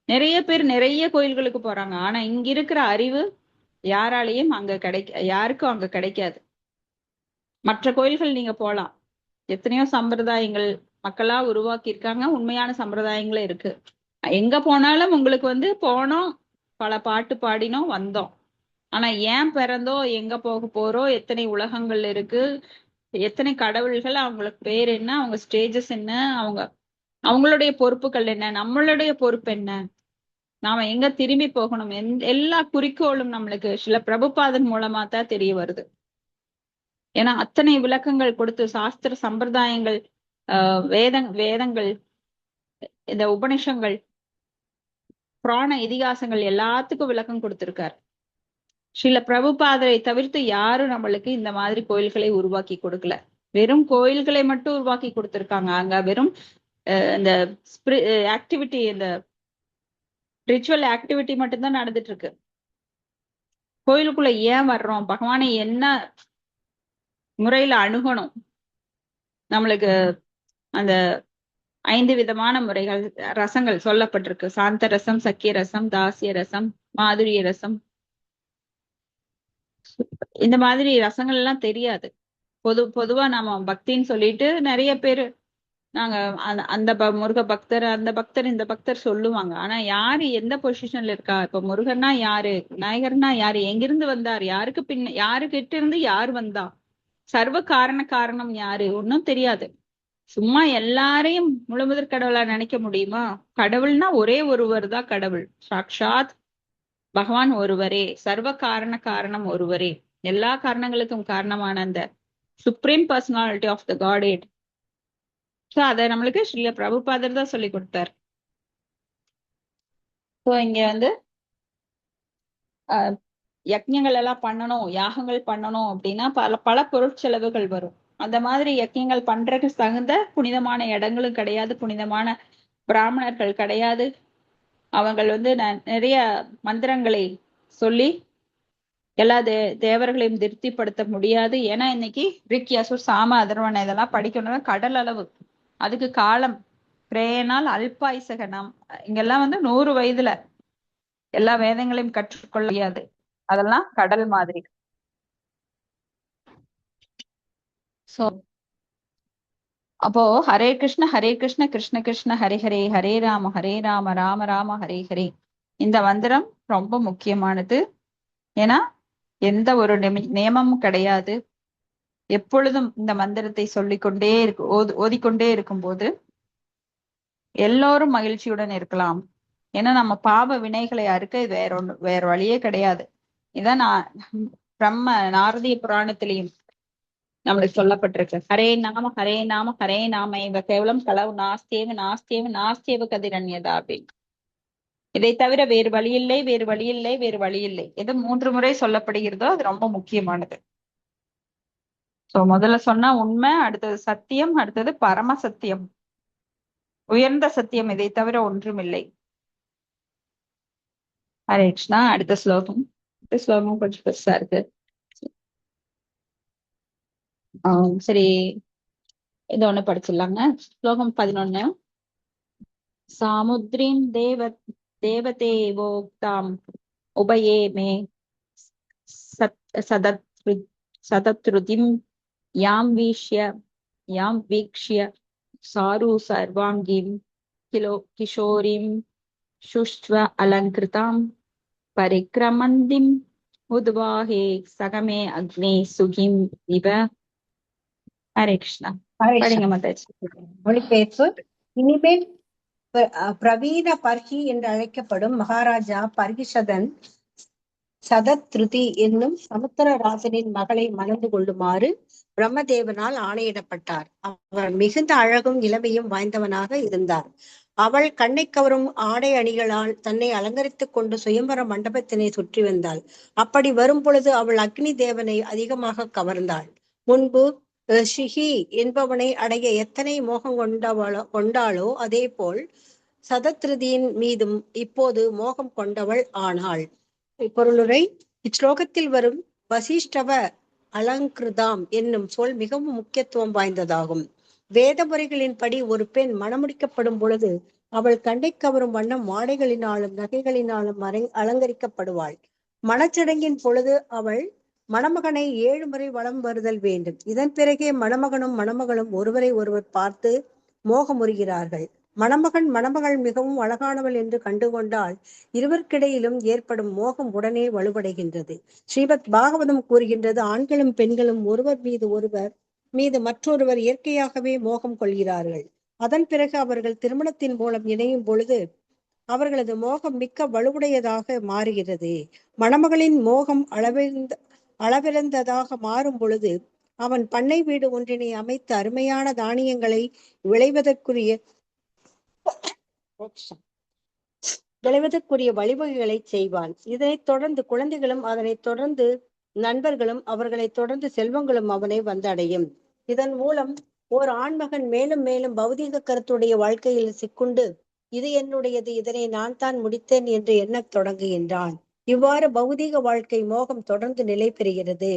நிறைய பேர் நிறைய கோயில்களுக்கு போறாங்க, ஆனா இங்க இருக்கிற அறிவு யாராலையும் அங்க யாருக்கும் அங்க கிடைக்காது. மற்ற கோயில்கள் நீங்க போலாம், எத்தனையோ சம்பிரதாயங்கள் மக்களா உருவாக்கி இருக்காங்க, உண்மையான சம்பிரதாயங்களும் இருக்கு. எங்க போனாலும் உங்களுக்கு வந்து போனோம், பல பாட்டு பாடினோம், வந்தோம். ஆனா ஏன் பிறந்தோம், எங்க போக போறோம், எத்தனை உலகங்கள் இருக்கு, எத்தனை கடவுள்கள், அவங்களுக்கு பேர் என்ன, அவங்க ஸ்டேஜஸ் என்ன, அவங்களுடைய பொறுப்புகள் என்ன, நம்மளுடைய பொறுப்பு என்ன, நாம எங்க திரும்பி போகணும், எல்லா குறிக்கோளும் நம்மளுக்கு சில பிரபுபாதன் மூலமா தான் தெரிய வருது. ஏன்னா அத்தனை விளக்கங்கள் கொடுத்து சாஸ்திர சம்பிரதாயங்கள் வேதங்கள், இந்த உபனிஷங்கள், புராண இதிகாசங்கள் எல்லாத்துக்கும் விளக்கம் கொடுத்திருக்காரு. ஸ்ரீல பிரபுபாதரை தவிர்த்து யாரும் நம்மளுக்கு இந்த மாதிரி கோயில்களை உருவாக்கி கொடுக்கல. வெறும் கோயில்களை மட்டும் உருவாக்கி கொடுத்திருக்காங்க. அங்க வெறும் இந்த ஆக்டிவிட்டி, இந்த ரிச்சுவல் ஆக்டிவிட்டி மட்டும்தான் நடந்துட்டு இருக்கு. கோயிலுக்குள்ள ஏன் வர்றோம், பகவானை என்ன முறையில அணுகணும், நம்மளுக்கு அந்த 5 விதமான முறைகள், ரசங்கள் சொல்லப்பட்டிருக்கு. சாந்த ரசம், சக்கிய ரசம், தாசிய ரசம், மாதுரிய ரசம். இந்த மாதிரி ரசங்கள் எல்லாம் தெரியாது. பொதுவா நாம பக்தின்னு சொல்லிட்டு நிறைய பேரு நாங்க அந்த முருக பக்தர், அந்த பக்தர், இந்த பக்தர் சொல்லுவாங்க. ஆனா யாரு எந்த பொசிஷன்ல இருக்கா, இப்ப முருகன்னா யாரு, விநாயகர்னா யாரு, எங்கிருந்து வந்தார், யாருக்கு யாரு கிட்ட இருந்து யார் வந்தா, சர்வ காரணம் யாரு, ஒன்னும் தெரியாது. சும்மா எல்லாரையும் முழுமுதற் கடவுளா நினைக்க முடியுமா? கடவுள்னா ஒரே ஒருவர் தான் கடவுள். சாக்ஷாத் பகவான் ஒருவரே, சர்வ காரணம் ஒருவரே, எல்லா காரணங்களுக்கும் காரணமான அந்த supreme personality of the God. So அதை நம்மளுக்கு ஸ்ரீல பிரபுபாதர் தான் சொல்லி கொடுத்தார். சோ இங்க யக்ஞங்கள் எல்லாம் பண்ணணும், யாகங்கள் பண்ணணும் அப்படின்னா பல பொருட்செலவுகள் வரும். அந்த மாதிரி யக்ஞங்கள் பண்றதுக்கு தகுந்த புனிதமான இடங்களும் கிடையாது, புனிதமான பிராமணர்கள் கிடையாது. அவங்க நிறைய மந்திரங்களை சொல்லி எல்லா தேவர்களையும் திருப்திப்படுத்த முடியாது. ஏன்னா இன்னைக்கு ரிக், யசுர், சாம, அதர்வன இதெல்லாம் படிக்கணும்னா கடல் அளவு. அதுக்கு காலம் பிரேனால் அல்பாயுசகனம். இங்கெல்லாம் 100 வயதுல எல்லா வேதங்களையும் கற்றுக்கொள்ள முடியாது. அதெல்லாம் கடல் மாதிரி. சோ அப்போ ஹரே கிருஷ்ண கிருஷ்ண கிருஷ்ண ஹரே ஹரே, ஹரே ராம ராம ராம ஹரே ஹரே. இந்த மந்திரம் ரொம்ப முக்கியமானது. ஏன்னா எந்த ஒரு நியமமும் கிடையாது. எப்பொழுதும் இந்த மந்திரத்தை சொல்லிக்கொண்டே ஓதிக்கொண்டே இருக்கும்போது எல்லோரும் மகிழ்ச்சியுடன் இருக்கலாம். ஏன்னா நம்ம பாவ வினைகளை அறுக்க வேற வழியே கிடையாது. இதான் பிரம்ம நாரதிய புராணத்திலையும் நம்மளுக்கு சொல்லப்பட்டிருக்கு. ஹரே நாம ஹரே நாம இவ கேவலம் களவு நாஸ்தேவ கதிரண்யதா அப்படின்னு. இதை தவிர வேறு வழி இல்லை. எது 3 முறை சொல்லப்படுகிறதோ அது ரொம்ப முக்கியமானது. சோ முதல்ல சொன்னா உண்மை, அடுத்தது சத்தியம், அடுத்தது பரம சத்தியம், உயர்ந்த சத்தியம். இதை தவிர ஒன்றுமில்லை. ஹரே கிருஷ்ணா. அடுத்த ஸ்லோகம் கொஞ்சம் பெருசா இருக்கு. சரி, இது ஒண்ணு படிச்சிடலாங்க. ஸ்லோகம் 11. சாமுத்ரீம் தேவதேவோக்தாம் உபயே மே சதத்ருதிம் யாம் வீக்ஷ்ய சாரு சர்வாங்கீம் கிஷோரிம் சுஷ்வ அலங்கிருதாம் பரிக்ரமந்திம் உத்வாஹே சகமே அக்னே சுகிம் இவ. ஹரே கிருஷ்ணா. படிங்க மாதாஜி. மொழிபெயர்ப்பு. இனிமேல் பிரவீன பர்ஹி என்று அழைக்கப்படும் மகாராஜா பர்ஹிஷதன் சதத்ருதி என்னும் சமுத்திரராஜனின் மகளை மணந்து கொள்ளுமாறு பிரம்மதேவனால் ஆணையிடப்பட்டார். அவர் மிகுந்த அழகும் இளமையும் வாய்ந்தவனாக இருந்தார். அவள் கண்ணை கவரும் ஆடை அணிகளால் தன்னை அலங்கரித்துக் கொண்டு சுயம்பர மண்டபத்தினை சுற்றி வந்தாள். அப்படி வரும் பொழுது அவள் அக்னி தேவனை அதிகமாக கவர்ந்தாள். முன்பு ஷிஹி என்பவனை அடைய எத்தனை மோகம் கொண்டாளோ அதே போல் சதத்ருதியின் மீதும் இப்போது மோகம் கொண்டவள் ஆனாள். பொருளுரை. இச்லோகத்தில் வரும் வசிஷ்டவ அலங்கிருதாம் என்னும் சொல் மிகவும் முக்கியத்துவம் வாய்ந்ததாகும். வேத முறைகளின்படி ஒரு பெண் மணமுடிக்கப்படும் பொழுது அவள் கண்டை கவரும் வண்ணம் ஆடைகளினாலும் நகைகளினாலும் அலங்கரிக்கப்படுவாள். மணச்சடங்கின் பொழுது அவள் மணமகனை 7 முறை வலம் வருதல் வேண்டும். இதன் பிறகே மணமகனும் மணமகளும் ஒருவரை ஒருவர் பார்த்து மோகமுறுகிறார்கள். மணமகள் மிகவும் அழகானவள் என்று கண்டுகொண்டால் இருவருக்கிடையிலும் ஏற்படும் மோகம் உடனே வலுவடைகின்றது. ஸ்ரீமத் பாகவதம் கூறுகின்றது, ஆண்களும் பெண்களும் ஒருவர் மீது மற்றொருவர் இயற்கையாகவே மோகம் கொள்கிறார்கள். அதன் பிறகு அவர்கள் திருமணத்தின் மூலம் இணையும் பொழுது அவர்களது மோகம் மிக்க வலுவுடையதாக மாறுகிறது. மணமகளின் மோகம் அளவிறந்ததாக மாறும் பொழுது அவன் பண்ணை வீடு ஒன்றினை அமைத்து அருமையான தானியங்களை விளைவதற்குரிய வழிவகைகளை செய்வான். இதனைத் தொடர்ந்து குழந்தைகளும், அதனைத் தொடர்ந்து நண்பர்களும், அவர்களை தொடர்ந்து செல்வங்களும் அவனை வந்தடையும். இதன் மூலம் ஓர் ஆண்மகன் மேலும் மேலும் பௌதீக கருத்துடைய வாழ்க்கையில் சிக்குண்டு இது என்னுடையது, இதனை நான் தான் முடித்தேன் என்று எண்ணத் தொடங்குகின்றான். இவ்வாறு பௌதீக வாழ்க்கை மோகம் தொடர்ந்து நிலை பெறுகிறது.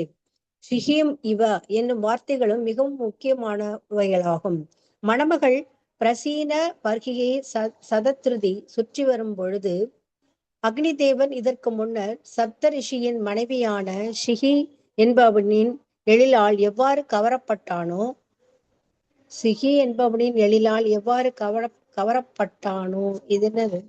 சிஹியம் இவ என்னும் வார்த்தைகளும் மிகவும் முக்கியமானவைகளாகும். மணமகள் பிரசீன பர்கியை சதத்ருதி சுற்றி வரும் பொழுது அக்னி தேவன் இதற்கு முன்னர் சப்த ரிஷியின் மனைவியான சிஹி என்பவனின் எழிலால் எவ்வாறு கவரப்பட்டானோ இது என்னது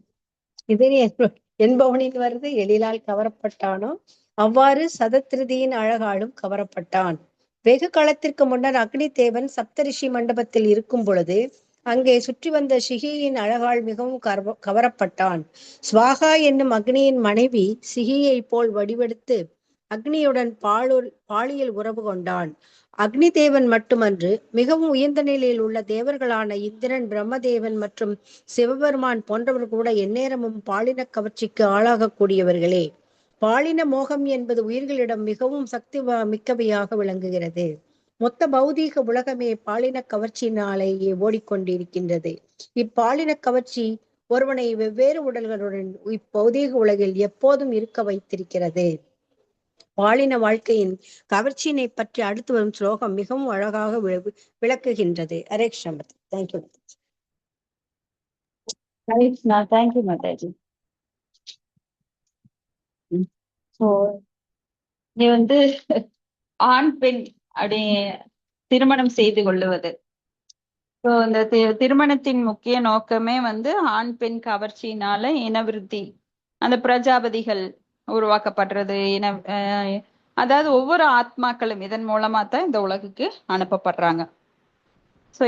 என்பவனின் வருது எழிலால் கவரப்பட்டானோ அவ்வாறு சதத்ருதியின் அழகாலும் கவரப்பட்டான். வெகு காலத்திற்கு முன்னர் அக்னி தேவன் சப்தரிஷி மண்டபத்தில் இருக்கும் பொழுது அங்கே சுற்றி வந்த சிகியின் அழகால் மிகவும் கவரப்பட்டான். ஸ்வாகா என்னும் அக்னியின் மனைவி சிகியை போல் வடிவெடுத்து அக்னியுடன் பாலியல் உறவு கொண்டான். அக்னி தேவன் மட்டுமன்று, மிகவும் உயர்ந்த நிலையில் உள்ள தேவர்களான இந்திரன், பிரம்மதேவன் மற்றும் சிவபெருமான் போன்றவர் கூட எந்நேரமும் பாலின கவர்ச்சிக்கு ஆளாகக்கூடியவர்களே. பாலின மோகம் என்பது உயிர்களிடம் மிகவும் சக்தி மிக்கவையாக விளங்குகிறது. மொத்த பௌதீக உலகமே பாலின கவர்ச்சியினாலேயே ஓடிக்கொண்டிருக்கின்றது. இப்பாலின கவர்ச்சி ஒருவனை வெவ்வேறு உடல்களுடன் இப்பௌதீக உலகில் எப்போதும் இருக்க வைத்திருக்கிறது. பாலின வாழ்க்கையின் கவர்ச்சியினை பற்றி அடுத்து வரும் ஸ்லோகம் மிகவும் அழகாக விளக்குகின்றது. Hare Krishna. Thank you. Thank you Mataji. So நீ வந்து ஆண் பெண் அப்படி திருமணம் செய்து கொள்ளுவது. ஸோ இந்த திருமணத்தின் முக்கிய நோக்கமே வந்து ஆண் பெண் கவர்ச்சியினால இனவிருத்தி, அந்த பிரஜாபதிகள் உருவாக்கப்படுறது, அதாவது ஒவ்வொரு ஆத்மாக்களும் இதன் மூலமா தான் இந்த உலகுக்கு அனுப்பப்படுறாங்க. ஸோ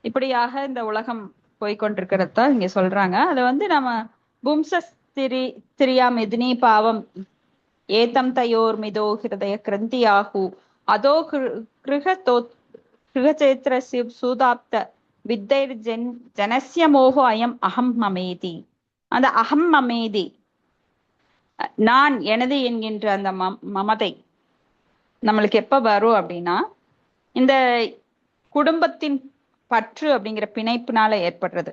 இப்படியாக இந்த உலகம் போய்கொண்டிருக்கிறதா இங்க சொல்றாங்க. அதை வந்து நம்ம பும்சஸ்திரியா மிதினி பாவம் ஏதம் தயோர் மிதோ ஹிருதய கிரந்தி ஆகு அதோ கிருகச்சேத்திர சூதாப்த வித்தைர் ஜனசிய மோகோ அயம் அகம் மமேதி. அந்த அகம் மமேதி, நான் எனது என்கின்ற அந்த மமதை நம்மளுக்கு எப்ப வரும் அப்படின்னா, இந்த குடும்பத்தின் பற்று அப்படிங்கிற பிணைப்புனால ஏற்படுறது.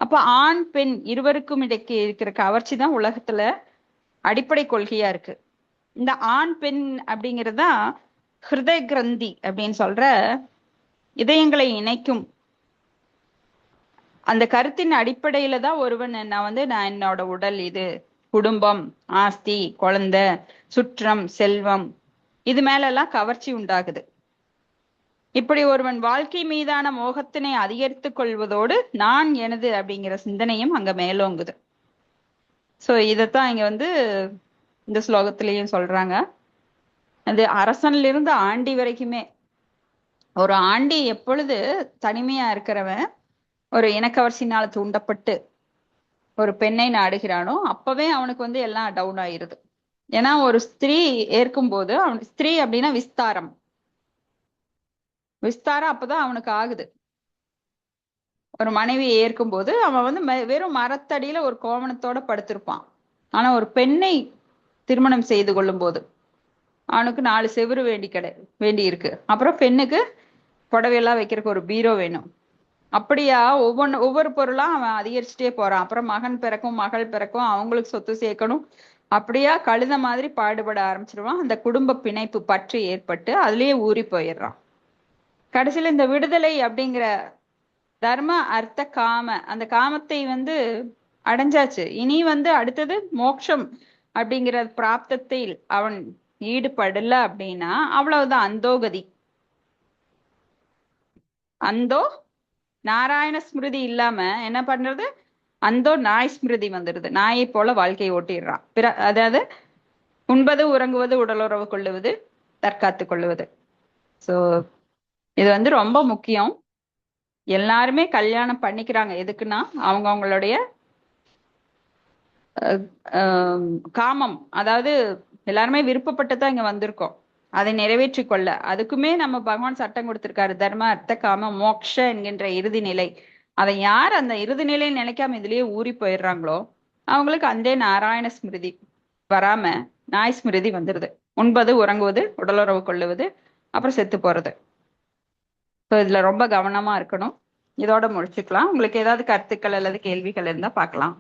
அப்ப ஆண் பெண் இருவருக்கும் இடைக்கு இருக்கிற கவர்ச்சி தான் உலகத்துல அடிப்படை கொள்கையா இருக்கு. இந்த ஆண் பெண் அப்படிங்கிறதா ஹிருதய கிரந்தி அப்படின்னு சொல்ற இதயங்களை இணைக்கும் அந்த கருத்தின் அடிப்படையில தான் ஒருவன் நான் என்னோட உடல், இது குடும்பம், ஆஸ்தி, குழந்தை, சுற்றம், செல்வம், இது மேலெல்லாம் கவர்ச்சி உண்டாகுது. இப்படி ஒருவன் வாழ்க்கை மீதான மோகத்தினை அதிகரித்து கொள்வதோடு நான் எனது அப்படிங்கிற சிந்தனையும் அங்க மேலோங்குது. சோ இதத்தான் இங்க இந்த ஸ்லோகத்திலையும் சொல்றாங்க. அது அரசன்ல இருந்து ஆண்டி வரைக்குமே, ஒரு ஆண்டி எப்பொழுது தனிமையா இருக்கிறவன் ஒரு இனக்கவர்ச்சினால தூண்டப்பட்டு ஒரு பெண்ணை நாடுகிறானோ அப்பவே அவனுக்கு எல்லாம் டவுன் ஆயிருது. ஏன்னா ஒரு ஸ்திரீ ஏற்கும்போது ஸ்திரீ அப்படின்னா விஸ்தாரம் அப்பதான் அவனுக்கு ஆகுது. ஒரு மனைவியை ஏற்கும்போது அவன் வெறும் மரத்தடியில ஒரு கோவணத்தோட படுத்திருப்பான். ஆனா ஒரு பெண்ணை திருமணம் செய்து கொள்ளும் போது அவனுக்கு 4 செவுரு வேண்டி இருக்கு. அப்புறம் பெண்ணுக்கு புடவையெல்லாம் வைக்கிறதுக்கு ஒரு பீரோ வேணும். அப்படியா ஒவ்வொரு பொருளா அவன் அதிகரிச்சுட்டே போறான். அப்புறம் மகன் பிறக்கும், மகள் பிறக்கும், அவங்களுக்கு சொத்து சேர்க்கணும். அப்படியா கழுத மாதிரி பாடுபட ஆரம்பிச்சிருவான். அந்த குடும்ப பிணைப்பு பற்று ஏற்பட்டு அதுலயே ஊறி போயிடுறான். கடைசியில இந்த விடுதலை அப்படிங்கிற தர்ம அர்த்த காம, அந்த காமத்தை அடைஞ்சாச்சு. இனி அடுத்தது மோட்சம் அப்படிங்கிற பிராப்தத்தில் அவன் ஈடுபடல அப்படின்னா அவ்வளவுதான் அந்தோகதி. அந்தோ நாராயண ஸ்மிருதி இல்லாம என்ன பண்றது, அந்தோ நாய் ஸ்மிருதி வந்துடுது. நாயை போல வாழ்க்கையை ஓட்டிடுறான். அதாவது உண்பது, உறங்குவது, உடலுறவு கொள்ளுவது, தற்காத்து கொள்ளுவது. சோ இது ரொம்ப முக்கியம். எல்லாருமே கல்யாணம் பண்ணிக்கிறாங்க எதுக்குன்னா அவங்களுடைய காமம், அதாவது எல்லாருமே விருப்பப்பட்டுதான் இங்க வந்திருக்கோம். அதை நிறைவேற்றி கொள்ள அதுக்குமே நம்ம பகவான் சட்டம் கொடுத்திருக்காரு. தர்ம அர்த்த காம மோக்ஷ என்கின்ற இறுதி நிலை. அதை யார் அந்த இறுதி நிலையை நினைக்காம இதுலயே ஊறி போயிடுறாங்களோ அவங்களுக்கு அந்த நாராயண ஸ்மிருதி வராம நாய் ஸ்மிருதி வந்துடுது. உண்பது, உறங்குவது, உடலுறவு கொள்ளுவது, அப்புறம் செத்து போறது. ஸோ இதுல ரொம்ப கவனமா இருக்கணும். இதோட முடிச்சுக்கலாம். உங்களுக்கு ஏதாவது கருத்துக்கள் அல்லது கேள்விகள் இருந்தா பார்க்கலாம்.